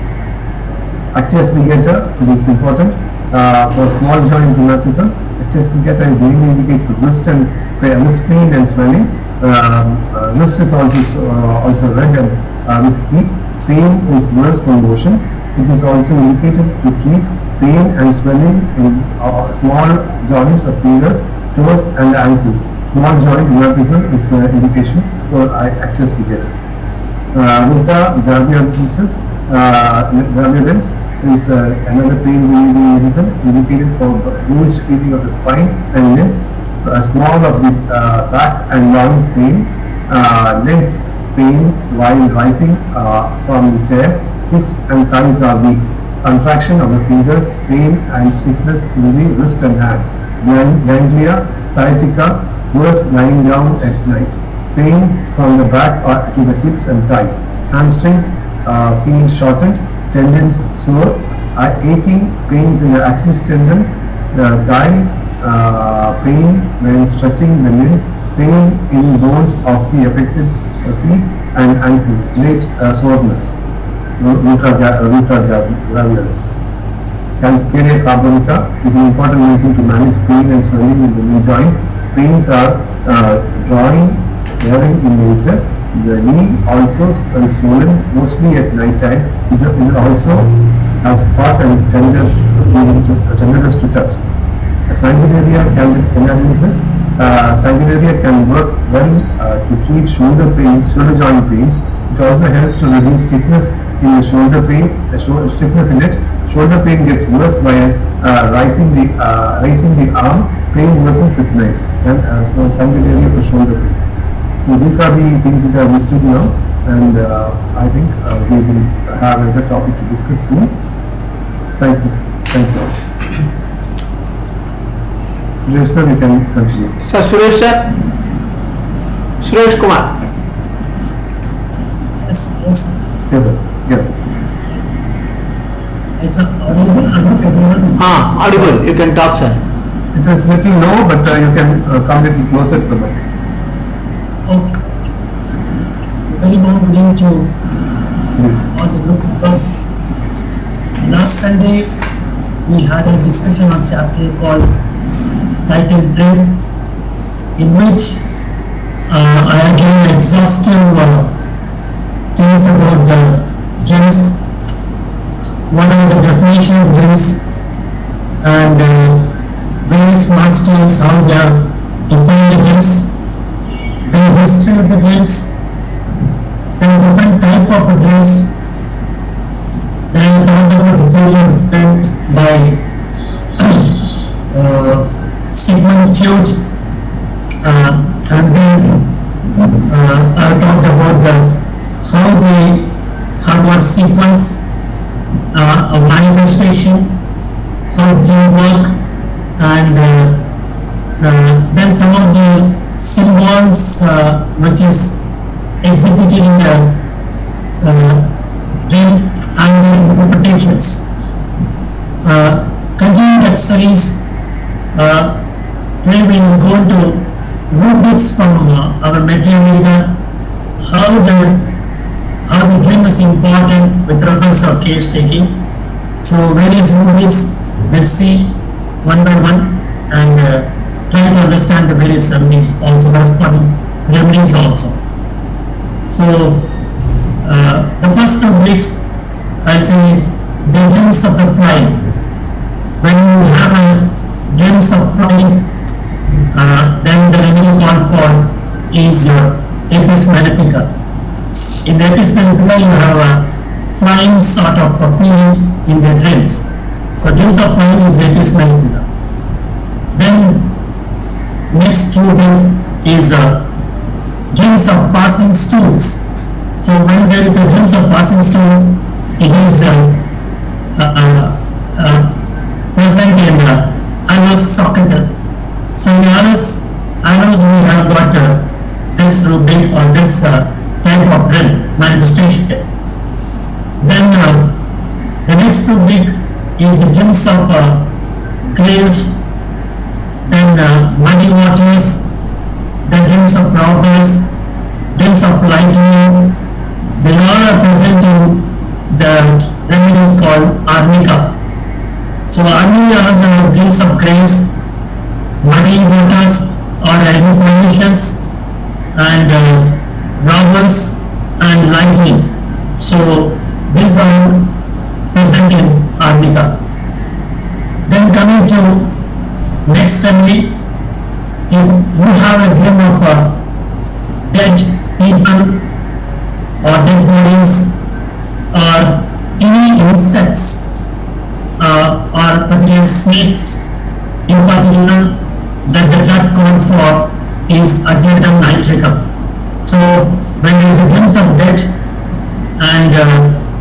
S1: Actias nigrata, which is important, For small joint rheumatism, testacata is mainly indicated for wrist and wrist pain and swelling. Wrist is also red and with heat. Pain is worse from motion. It is also indicated to treat pain and swelling in small joints of fingers, toes and ankles. Small joint rheumatism is an indication for testacata. Ruta graviorens is another pain relieving medicine indicated for bruised feeling of the spine and limbs, small of the back and loins pain, legs pain while rising from the chair, hips and thighs are weak, contraction of the fingers, pain and stiffness in the wrist and hands, ganglia, sciatica, worse lying down at night, pain from the back to the hips and thighs, hamstrings feel shortened, tendons sore, aching, pains in the Achilles tendon, thigh pain when stretching the limbs, pain in bones of the affected feet and ankles, great soreness, ruta graviorens. Calcarea carbonica is an important medicine to manage pain and swelling in the knee joints. Pains are drawing, tearing in nature. The knee also is swollen mostly at night time. It also has hot and tenderness to touch. Sanguinaria canadensis. Sanguinaria can work well to treat shoulder joint pains. It also helps to reduce stiffness in the shoulder pain. Stiffness in it. Shoulder pain gets worse by raising the arm. Pain worsens at night. And so sanguinaria for shoulder pain. So these are the things which I have listed now, and I think we will have another topic to discuss soon. Thank you, sir. Thank you. Suresh sir, we can continue.
S2: Sir, Suresh sir? Suresh Kumar.
S3: Yes.
S1: Yes, sir. Yeah.
S3: Is it audible?
S2: Audible. You can talk, sir.
S1: It is little low, but you can come little closer to the mic.
S3: Okay. Very good evening to all the group members. Last Sunday, we had a discussion on chapter called Title Dream, in which I have given exhaustive things about the dreams, what are the definition of dreams, and various masters, how they have defined the dreams, then history of the dreams, then different type of dreams, then talked about the theory of dreams by Sigmund Freud, and then I talked about how they have got sequence of manifestation, how dreams work, and then some of the symbols which is exhibited in the dream and the interpretations. Continuing that series, today we will go into rubrics from our material leader, how the dream is important with reference of case taking. So various rubrics we'll see one by one and try to understand the various remedies also, corresponding remedies also. So the first rubrics, I'll say the dreams of the flying. When you have a dreams of flying, then the remedy called for is Apis mellifica. In the Apis mellifica, you have a flying sort of a feeling in the dreams. So dreams of flying is Apis mellifica. Then next rule is dreams of passing stools. So when there is a dreams of passing stool, it is present in Anus Socrates. So in Anus we have got this rubric or this type of dream manifestation. Then the next rubric is the dreams of graves, then muddy waters, the dreams of robbers, dreams of lightning. They all are present in the remedy called arnica.
S4: So earlier dreams of grace, muddy waters or heavy conditions, and robbers and lightning. So these are present in Arnica. Then coming to next summary, if you have a dream of dead people or dead bodies or any insects or particular snakes in particular, that the drug code for is agendum nitricum. So when there is a glimpse of death and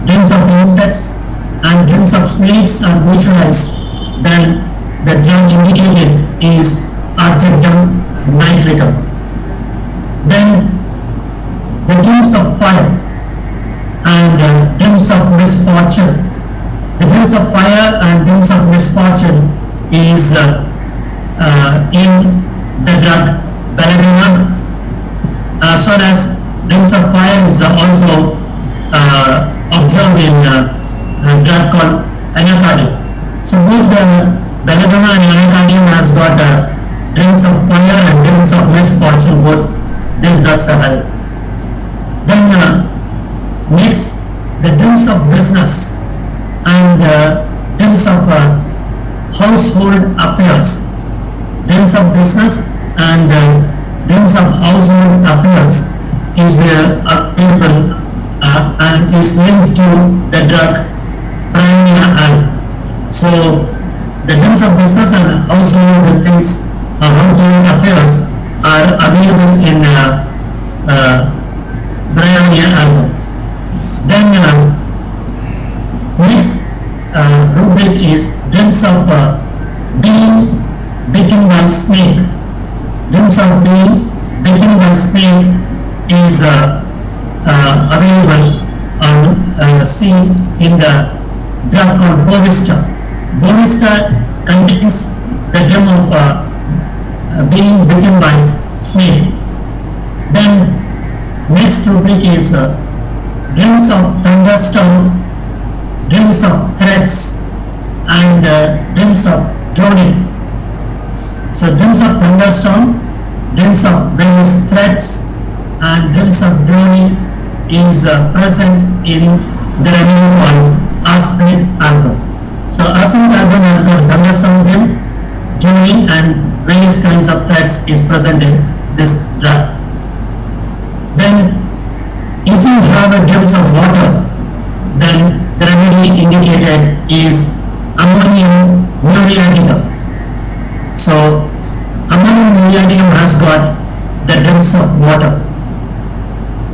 S4: glimpse of insects and glimpse of snakes are visualized, then the drug indicated is agendum nitricum. Then the glimpse of fire and glimpse of misfortune. The glimpse of fire and glimpse of misfortune is in the drug belladonna, as well as glimpse of fire is also observed in a drug called anacardium. So both the belladonna and anacardium has got glimpse of fire and glimpse of misfortune, both these drugs are having. Then next, the glimpse of business and glimpse of household affairs. Glimpse of business and glimpse of household affairs is available and is linked to the drug Pranaya. So the glimpse of business and household things, household affairs are available in Pranaya album. Then next rubric is glimpse of being bitten by snake. Glimpse of being bitten by snake is available on seen in the drug called Bovista. Bovista contains the glimpse of being bitten by snake. Then next rubric is glimpse of thunderstorm, glimpse of threats, and glimpse of droning. So glimpse of thunderstorm, glimpse of various threats, and glimpse of droning is present in the remedy called arsenic album. So arsenic album has got thunderstorm glimpse, droning, and various kinds of threats is present in this drug. Then if you have a glimpse of water, then the remedy indicated is ammonium muriaticum. So ammonium muriaticum has got the glimpse of water.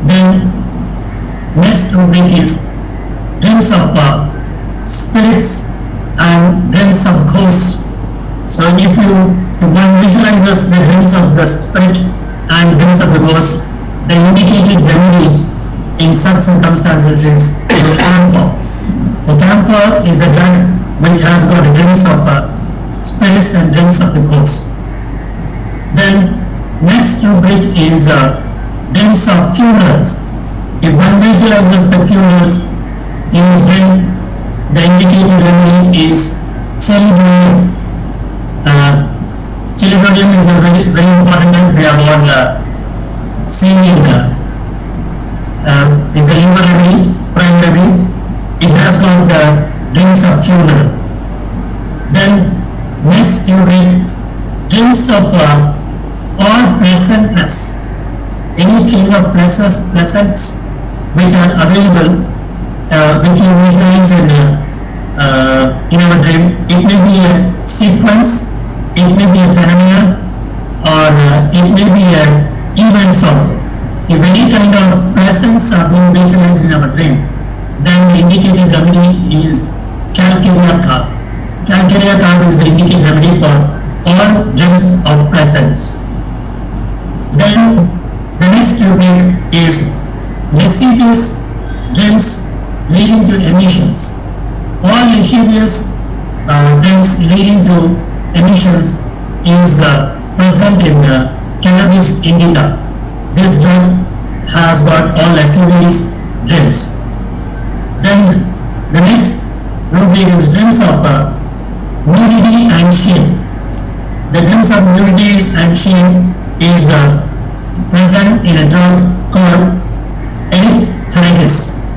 S4: Then next rubric is glimpse of spirits and glimpse of ghosts. So if one visualizes the glimpse of the spirit and glimpse of the ghost, the indicated remedy in such circumstances is the camphor. The camphor is a drug which has got a glimpse of spirits and glimpse of the ghost. Then next rubric is glimpse of funerals. If one visualizes the funerals in his dream, the indicated remedy is chelidonium. Chelidonium is a very, very important and we have all seen in is a liver remedy, prime remedy. It has got the glimpse of funeral. Then next you read glimpse of all pleasantness. Any kind of pleasants which are available, which you visualize in our dream. It may be a sequence, it may be a phenomenon, or it may be events also. If any kind of presence are being visualized in our dream, then the indicated remedy is calcarea carb. Calcarea carb is the indicated remedy for all dreams of presence. Then the next rubric is lascivious dreams leading to emissions. All lascivious dreams leading to emissions is present in cannabis indica. This drug has got all lascivious dreams. Then the next rubric is dreams of nudity and shame. The glimpse of nudity and shame is present in a drug called erythritis.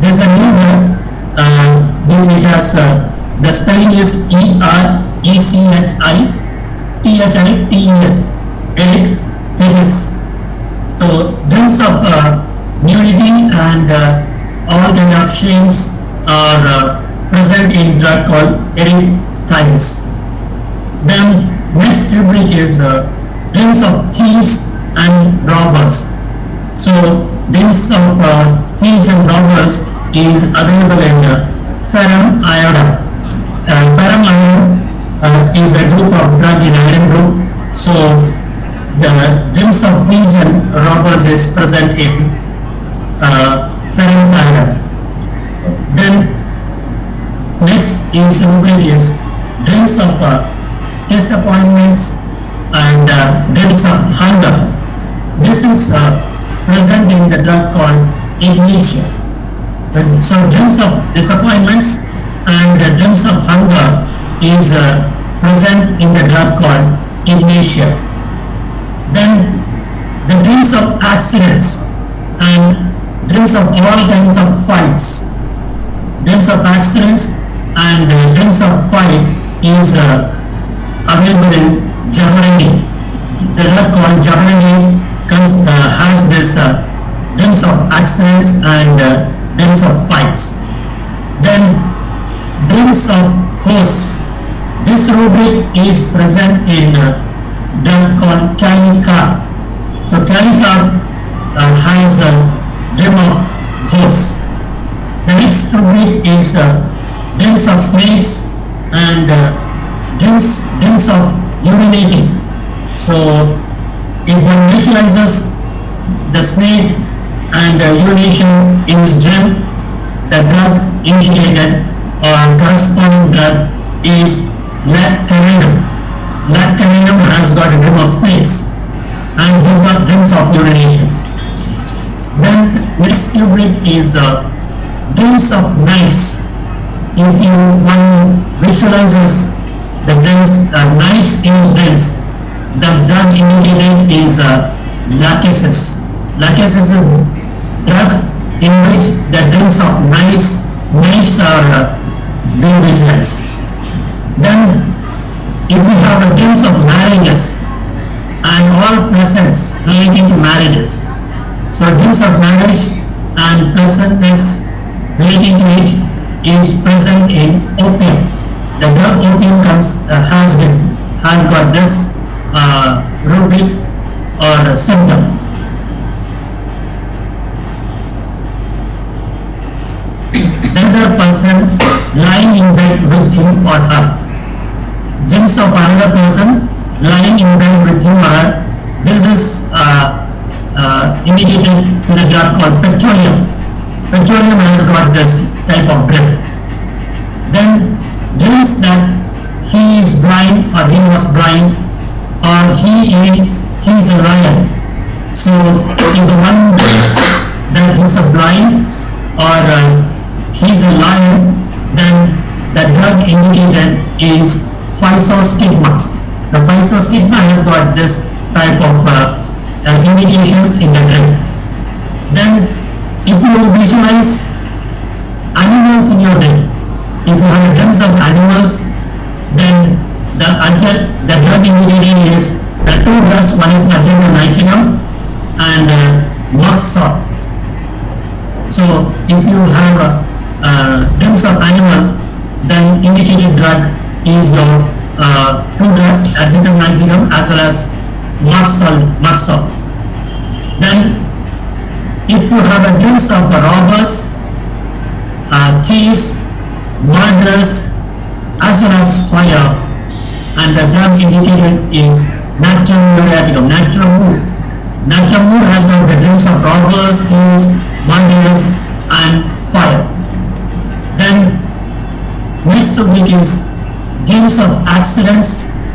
S4: There's a new word which has the spelling is ERECHITHITES, erythritis. So glimpse of nudity and all kind of shames are present in drug called erythritis. Then next rubric is glimpse of thieves and robbers. So glimpse of thieves and robbers is available in ferrum iodine. Ferrum iodine is a group of drug in iron group. So the glimpse of thieves and robbers is present in ferrum iodine. Then next is glimpse of disappointments and glimpse of hunger. This is present in the drug called ignition. So glimpse of disappointments and glimpse of hunger is present in the drug called ignition. Then the glimpse of accidents and glimpse of all kinds of fights. Glimpse of accidents and glimpse of fight is available in Javelin. The drug called Javelin has this glimpse of accidents and glimpse of fights. Then glimpse of horse. This rubric is present in drug called Calicar. So Calicar has a glimpse of horse. The next rubric is glimpse of snakes and glimpse of urinating. So if one visualizes the snake and urination in his dream, the drug indicated or corresponding drug is lacanum. Lacanum has got a glimpse of snakes and glimpse of urination. Then next rubric is glimpse of knives. If one visualizes the knives in his dreams, the drug indicated is lachesis. Lachesis is a drug in which the glimpse of knives are being visualized. Then if we have a glimpse of marriages and all presents relating to marriages, so glimpse of marriage and presentness relating to it is present in opium. The drug opium has got this rubric or symptom. Another person lying in bed with him or her. Glimpse of another person lying in bed with him or her. This is indicated in a drug called petroleum. Petroleum has got this type of drug. Then glimpse that he is blind or he was blind or he's a liar. So if one thinks that he's a blind or he's a liar, then the drug indicated is physostigma. The physostigma has got this type of indications in the drug. Then if you visualize animals in your dream, if you have a glimpse of animals, then the drug indicated is the two drugs, one is adrenaline and moxol. So if you have a glimpse of animals, then indicated drug is two drugs, adrenaline as well as moxol. Then if you have a glimpse of robbers, thieves, murderers, as well as fire, and the drug indicated is natrium muriaticum. Natrium mur has got the glimpse of robbers, thieves, murderers, and fire. Then next rubric is glimpse of accidents,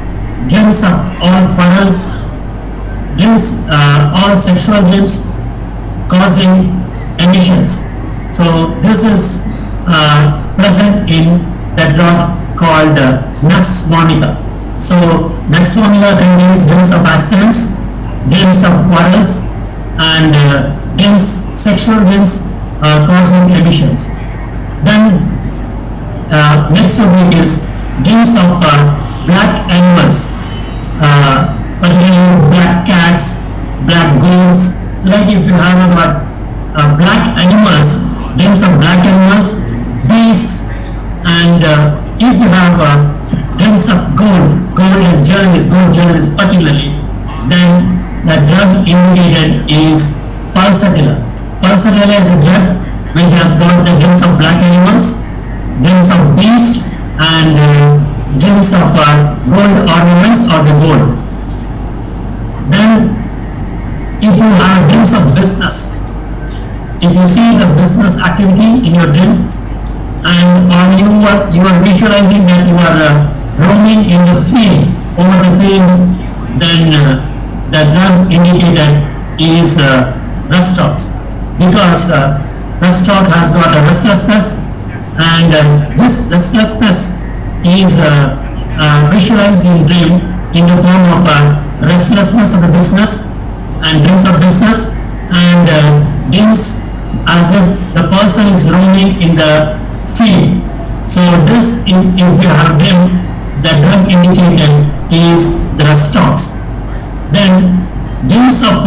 S4: glimpse of all quarrels, glimpse all sexual glimpse causing emissions. So this is present in the drug called Nux Vomica. So Nux Vomica contains dreams of accidents, dreams of quarrels, and sexual dreams causing emissions. Then next topic is dreams of black animals, particularly black cats, black goats. Like if you have black animals, dreams of black animals, beasts, and if you have dreams of gold journalists particularly, then the drug indicated is pulsatilla. Pulsatilla is a drug which has got the dreams of black animals, dreams of beasts, and dreams of gold ornaments or the gold. Then if you have dreams of business, if you see the business activity in your dream, and or you are visualizing that you are roaming in the field, over the field, then the drug indicated is restless, because restless has got a restlessness, and this restlessness is visualized in dream in the form of restlessness of the business and dreams of business, and dreams as if the person is roaming in the field. So this, if you have dream, the drug indicated is the stocks. Then dreams of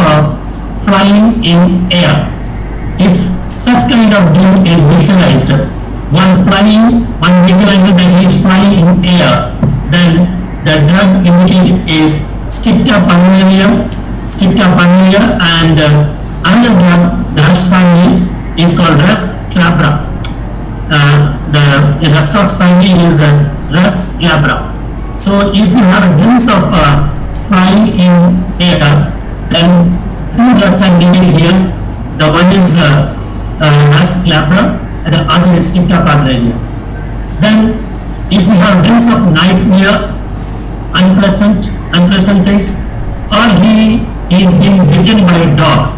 S4: flying in air. If such kind of dream is visualized, one visualizes that he is flying in air, then the drug indicated is Stipta parnelia, and another drug, the Rush family, is called Rus glabra. The Rustox family is Rus glabra. So if you have dreams of flying in air, then two drugs are given here. The one is Rus glabra and the other is Stipta parnelia. Then if you have dreams of nightmare, unpleasant things, or he is being bitten by a dog,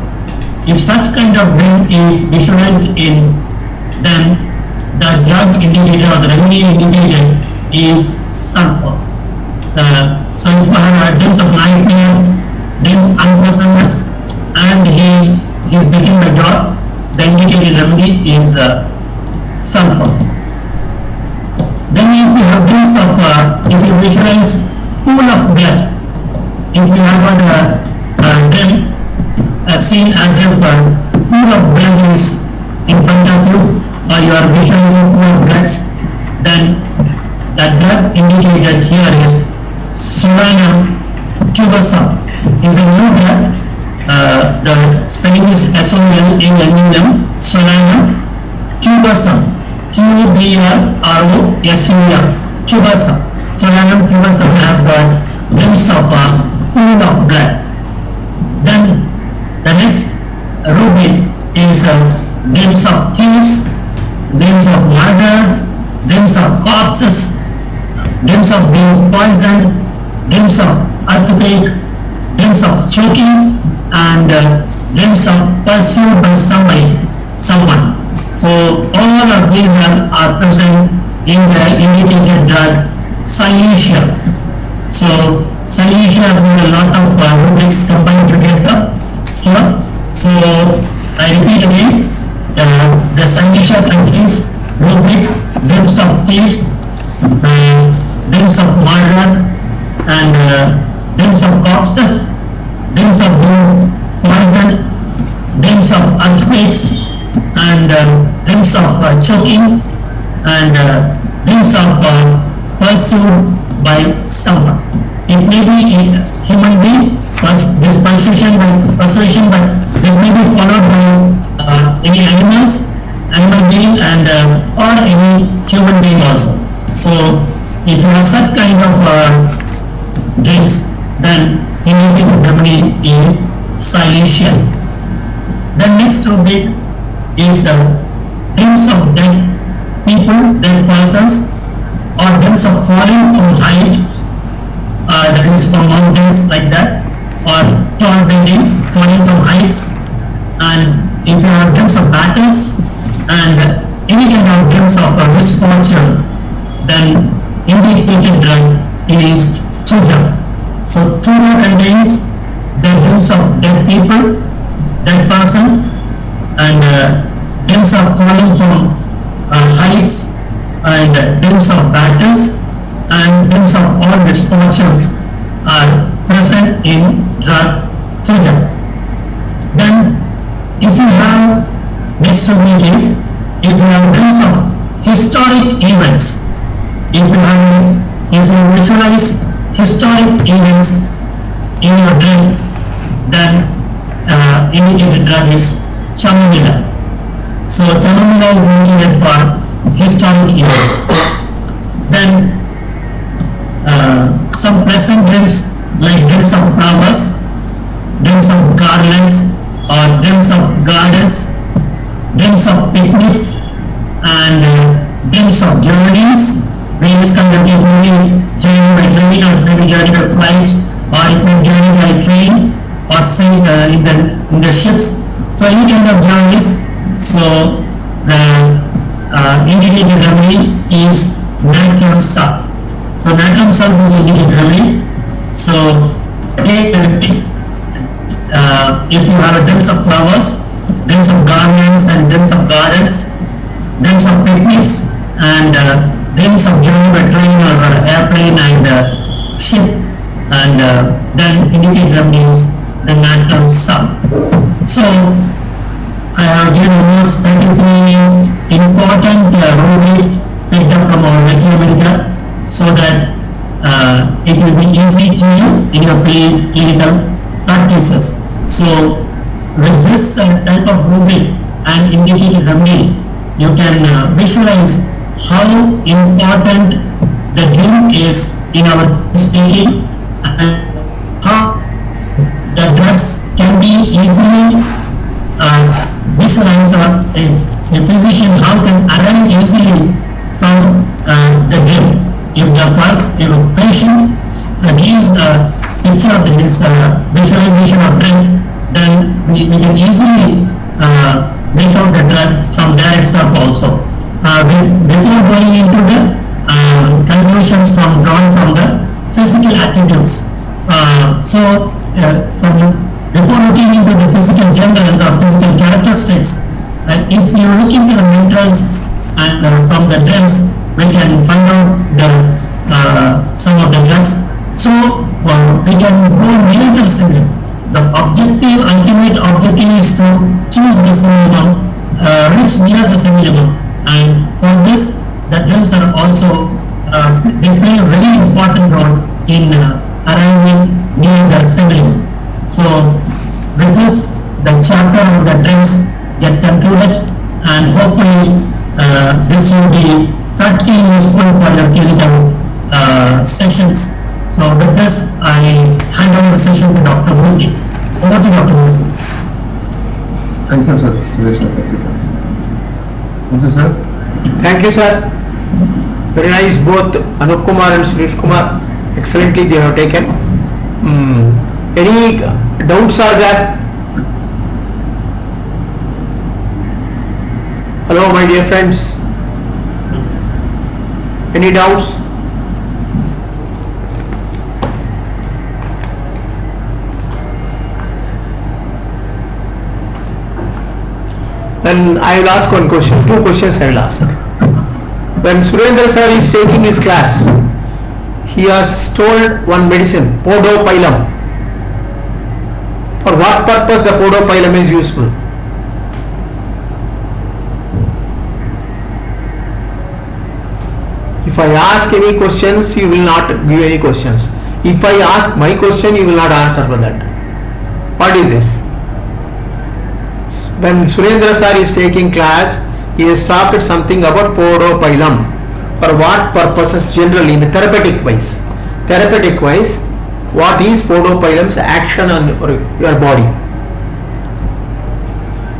S4: if such kind of dream is visualized in, then the drug indicated or the remedy indicated is sulfur. So if you have dreams of nightmare, dreams unpleasantness, and he is bitten by a dog, the indicated remedy is sulfur. Then if you have dreams of, if you visualize pool of blood, if you have a dream seen as if pool of blood is in front of you, or you are visualizing pool of blood, then the drug indicated here is Solanum tubersum. Is a new drug. The spelling is SOLANUM, Solanum tubersum. TUBROSUM, tubersum. Solanum tubersum has got dreams of pool of blood. Then the next rubric is dreams of thieves, dreams of murder, dreams of corpses, dreams of being poisoned, dreams of earthquake, dreams of choking, and dreams of pursued by someone. So all of these are present in the indicated drug Silesia. So Silesia has got a lot of rubrics combined together here. So I repeat again, the Silesia contains rubric, dreams of thieves, dreams of murder, and dreams of corpses, dreams of being poisoned, dreams of earthquakes, and dreams of choking, and dreams of pursued by someone. It may be a human being, this persuasion, but this may be followed by any animal being, and or any human being also. So if you have such kind of dreams, then you need to remedy in Silesia. The next rubric is dreams of dead people, dead persons, or dreams of falling from height, that is from mountains like that, or tall building, falling from heights. And if you have dreams of battles and any kind of dreams of misfortune, then indicated drug is Thuja. So Thuja contains the limbs of dead people, dead person, and limbs of falling from heights, and limbs of battles, and limbs of all misfortunes are present in drug Thuja. Then if you have, next to me is, if you have limbs of historic events, if you visualize historic events in your dream, then indicated drug is Chamomilla. So Chamomilla is indicated for historic events. Then some pleasant limbs like limbs of flowers, limbs of garlands, or limbs of gardens, limbs of picnics, and limbs of journeys. Various kind of people may journey by train, or maybe journey by flight, or it may journey by train, or say in the ships. So any kind of journeys. So the indicated remedy is natrum sulph. So natrum sulph is indicated remedy. So if you have a limbs of flowers, limbs of garlands, and limbs of gardens, limbs of picnics, and limbs of journey by train or airplane and ship, and then indicate remedies the natrum sulph. So I have given almost 33 important remedies picked up from our Media, so that it will be easy to you in your clinical practices. So with this type of rubrics and indicated remedy, you can visualize how important the dream is in our speaking, and how the drugs can be easily visualized, or a physician how can arrive easily from the dream. If the patient gives a picture of his visualization of dream, then we can easily make out the drug from there itself also. Before going into the conclusions drawn from the physical attitudes. Before looking into the physical genders or physical characteristics, if you look into the mantras and from the dreams, we can find out some of the drugs. So we can go near the symbol. The ultimate objective is to choose the symbol, reach near the symbol, and for this the dreams are also they play a very important role in arriving near the symbol. So with this, the chapter of the dreams get concluded, and hopefully this will be practically useful for your clinical sessions. So with this, I hand over the session to Dr. Murthy. Over to Dr. Murthy.
S1: Thank you, sir. Suresh, thank you, sir. Thank you, sir.
S2: Thank you, sir. Very nice, both Anup Kumar and Suresh Kumar. Excellently they have taken. Any doubts are there? Hello, my dear friends. Any doubts? Then I will ask one question, two questions I will ask. When Surendra sir is taking his class, he has told one medicine, podophyllum. For what purpose the podophyllum is useful? If I ask any questions, you will not give any questions. If I ask my question, you will not answer for that. What is this? When Surendra sir is taking class, he has talked something about podophyllum. For what purposes generally in a therapeutic wise? Therapeutic wise, what is podophyllum's action on your body?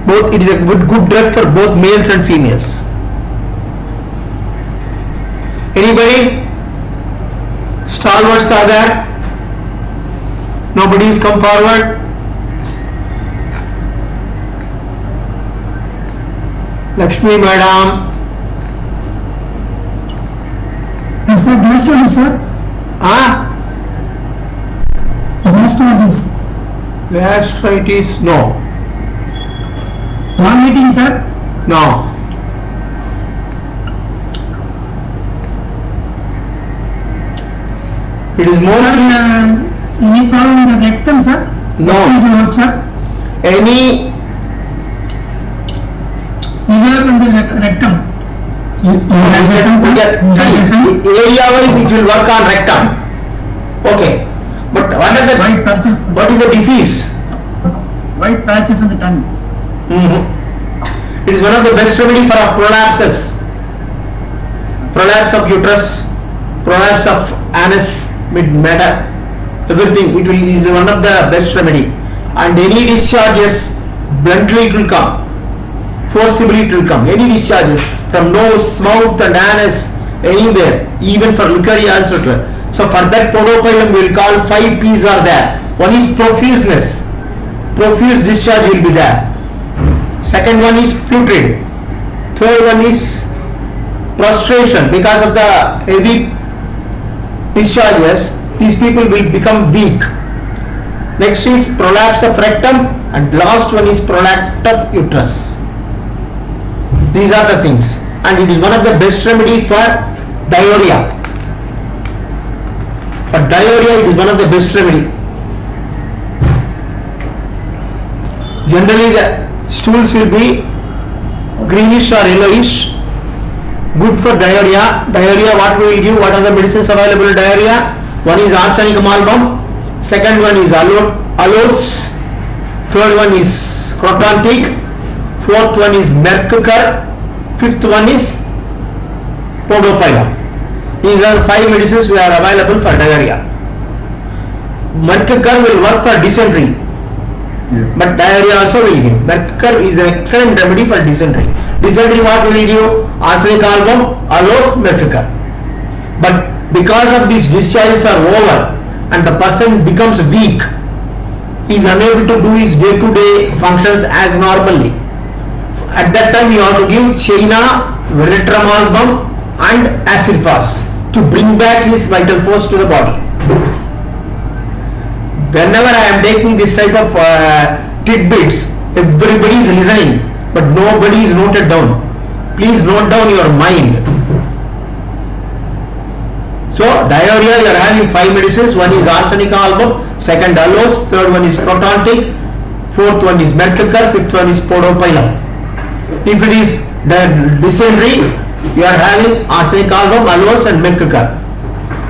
S2: Both, it is a good drug for both males and females. Anybody? Stalwarts are there? Nobody has come forward? Lakshmi madam.
S4: sir, gastritis, sir.
S2: Ah,
S4: Gastritis.
S2: gastritis, no,
S4: Vomiting, sir.
S2: no. It is
S4: Sir,
S2: mostly,
S4: any problem in the rectum, sir?
S2: no,
S4: What, sir?
S2: any,
S4: Liver in the rectum.
S2: see, area wise it will work on rectum. Okay, but
S4: White patches,
S2: what is the disease?
S4: white patches in the tongue.
S2: It is one of the best remedy for prolapses. Prolapse of uterus, prolapse of anus, mid-matter, everything. It will is one of the best remedy. And any discharges, bluntly it will come. Forcibly it will come. Any discharges from nose, mouth and anus, anywhere, even for Leucaria also. So for that podopylum we will call 5 P's are there. One is profuseness. Profuse discharge will be there. Second one is putrid. Third one is prostration. Because of the heavy discharges, these people will become weak. Next is prolapse of rectum and last one is prolapse of uterus. These are the things, and it is one of the best remedy for diarrhea. For diarrhea, it is one of the best remedy. Generally, the stools will be greenish or yellowish. Good for diarrhea. Diarrhea, what we will give? What are the medicines available in diarrhea? One is arsenic amalgam. Second one is aloes. Third one is crotontic. Fourth one is mercurochrome. Fifth one is podopylum. These are 5 medicines we are available for diarrhea. Mercurochrome will work for dysentery, but diarrhea also will give. Mercurochrome is an excellent remedy for dysentery. Dysentery, what will give? Arsenic amalgam, aloes, mercurochrome. But because of these discharges are over and the person becomes weak, he is unable to do his day-to-day functions as normally. At that time you have to give China, Veretramalbum and acid fast to bring back his vital force to the body. Whenever I am taking this type of tidbits, everybody is listening, but nobody is noted down. Please note down your mind. So diarrhea, you are having 5 medicines. One is arsenic amalgam, second aloes, third one is crotontic, fourth one is mercurochrome, fifth one is podopylum. If it is the dysentery, you are having arsenic amalgam, aloes and mercurochrome.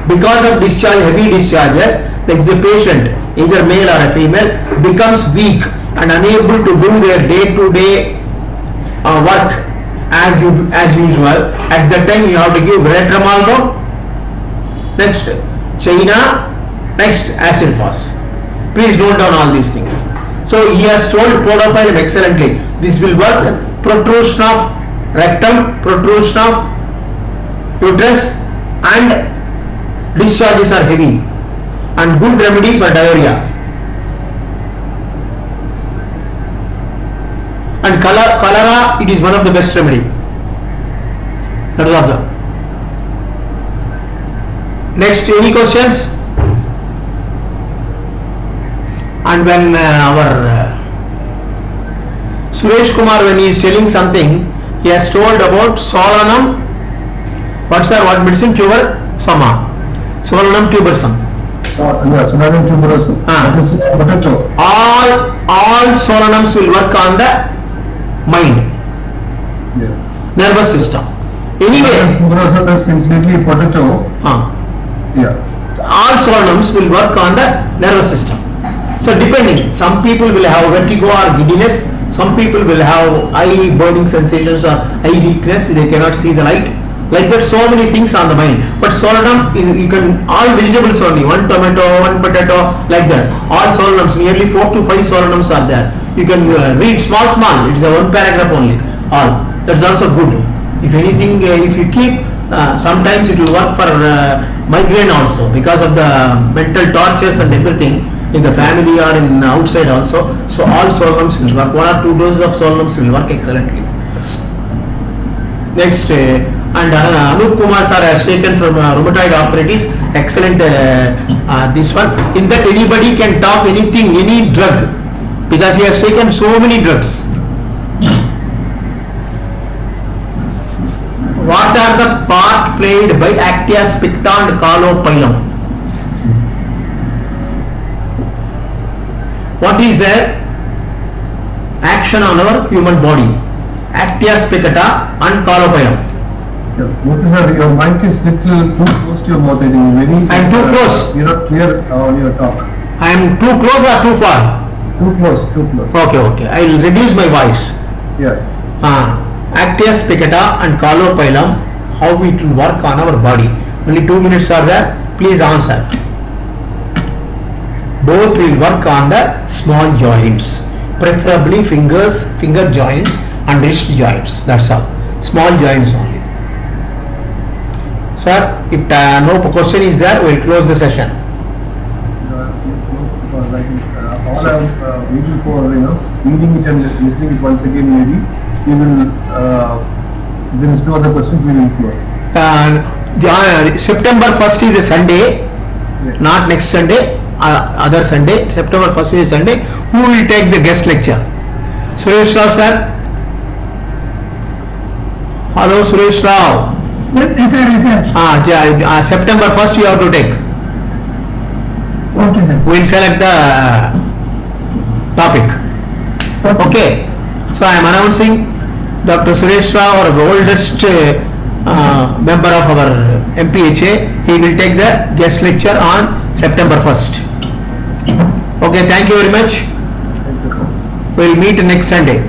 S2: Because of discharge, heavy discharges, like the patient, either male or a female, becomes weak and unable to do their day-to-day work as usual. At that time you have to give Veretramalgam, next China, next acid fast. Please note down all these things. So he has told podopylum excellently. This will work. Protrusion of rectum, protrusion of uterus and discharges are heavy, and good remedy for diarrhea. And cholera, it is one of the best remedy. That is of them. Next, any questions? And when our Suresh Kumar, when he is telling something, he has told about Solanum. What medicine? Tuber Sama. Solanum tubersum.
S1: Solanum tuberosum. That is potato.
S2: All Solanums will work on the mind, nervous system. Anyway,
S1: Tuberosum is incidentally potato.
S2: all Solanums will work on the nervous system. So depending, some people will have vertigo or giddiness, some people will have eye burning sensations or eye weakness, they cannot see the light. Like that, so many things on the mind. But Solanum is, you can, all vegetables only, one tomato, one potato, like that. All Solanums, nearly 4 to 5 Solanums are there. You can read small, it is a 1 paragraph only. All. That's also good. If anything, if you keep, sometimes it will work for migraine also, because of the mental tortures and everything in the family or in outside also. So all Solanums will work. 1 or 2 doses of Solanums will work excellently. Next, and Anup Kumar sir has taken from rheumatoid arthritis, excellent this one. In that anybody can talk anything, any drug, because he has taken so many drugs. What are the part played by Actia spicta and Calopilum? What is the action on our human body? Actia spicata and Calopilum.
S1: Moses sir, your mic is little too close to your mouth, I think. Very,
S2: I'm too close.
S1: You're not clear on your talk.
S2: I am too close or too far?
S1: Too close, too close.
S2: Okay. I will reduce my voice.
S1: Yeah.
S2: Actia spicata and Calopilum, how it will work on our body. Only 2 minutes are there. Please answer. Both will work on the small joints, preferably finger joints and wrist joints. That's all. Small joints only. Sir, if no question is there, we will close the session.
S1: Because I think all I'm waiting for, reading it and listening it once again, maybe we will. There is no other questions. We will close.
S2: September 1st is a Sunday,
S1: Yeah.
S2: not next Sunday, other Sunday. September 1st is Sunday. Who will take the guest lecture? Suresh Rao sir. Hello Suresh Rao.
S4: Yes, sir.
S2: September 1st you have to take.
S4: Okay, sir.
S2: We will select the topic. Okay. So I am announcing Dr. Suresh Rao, our oldest member of our MPHA. He will take the guest lecture on September 1st. Okay, thank you very much.
S1: Thank you, sir.
S2: We will meet next Sunday.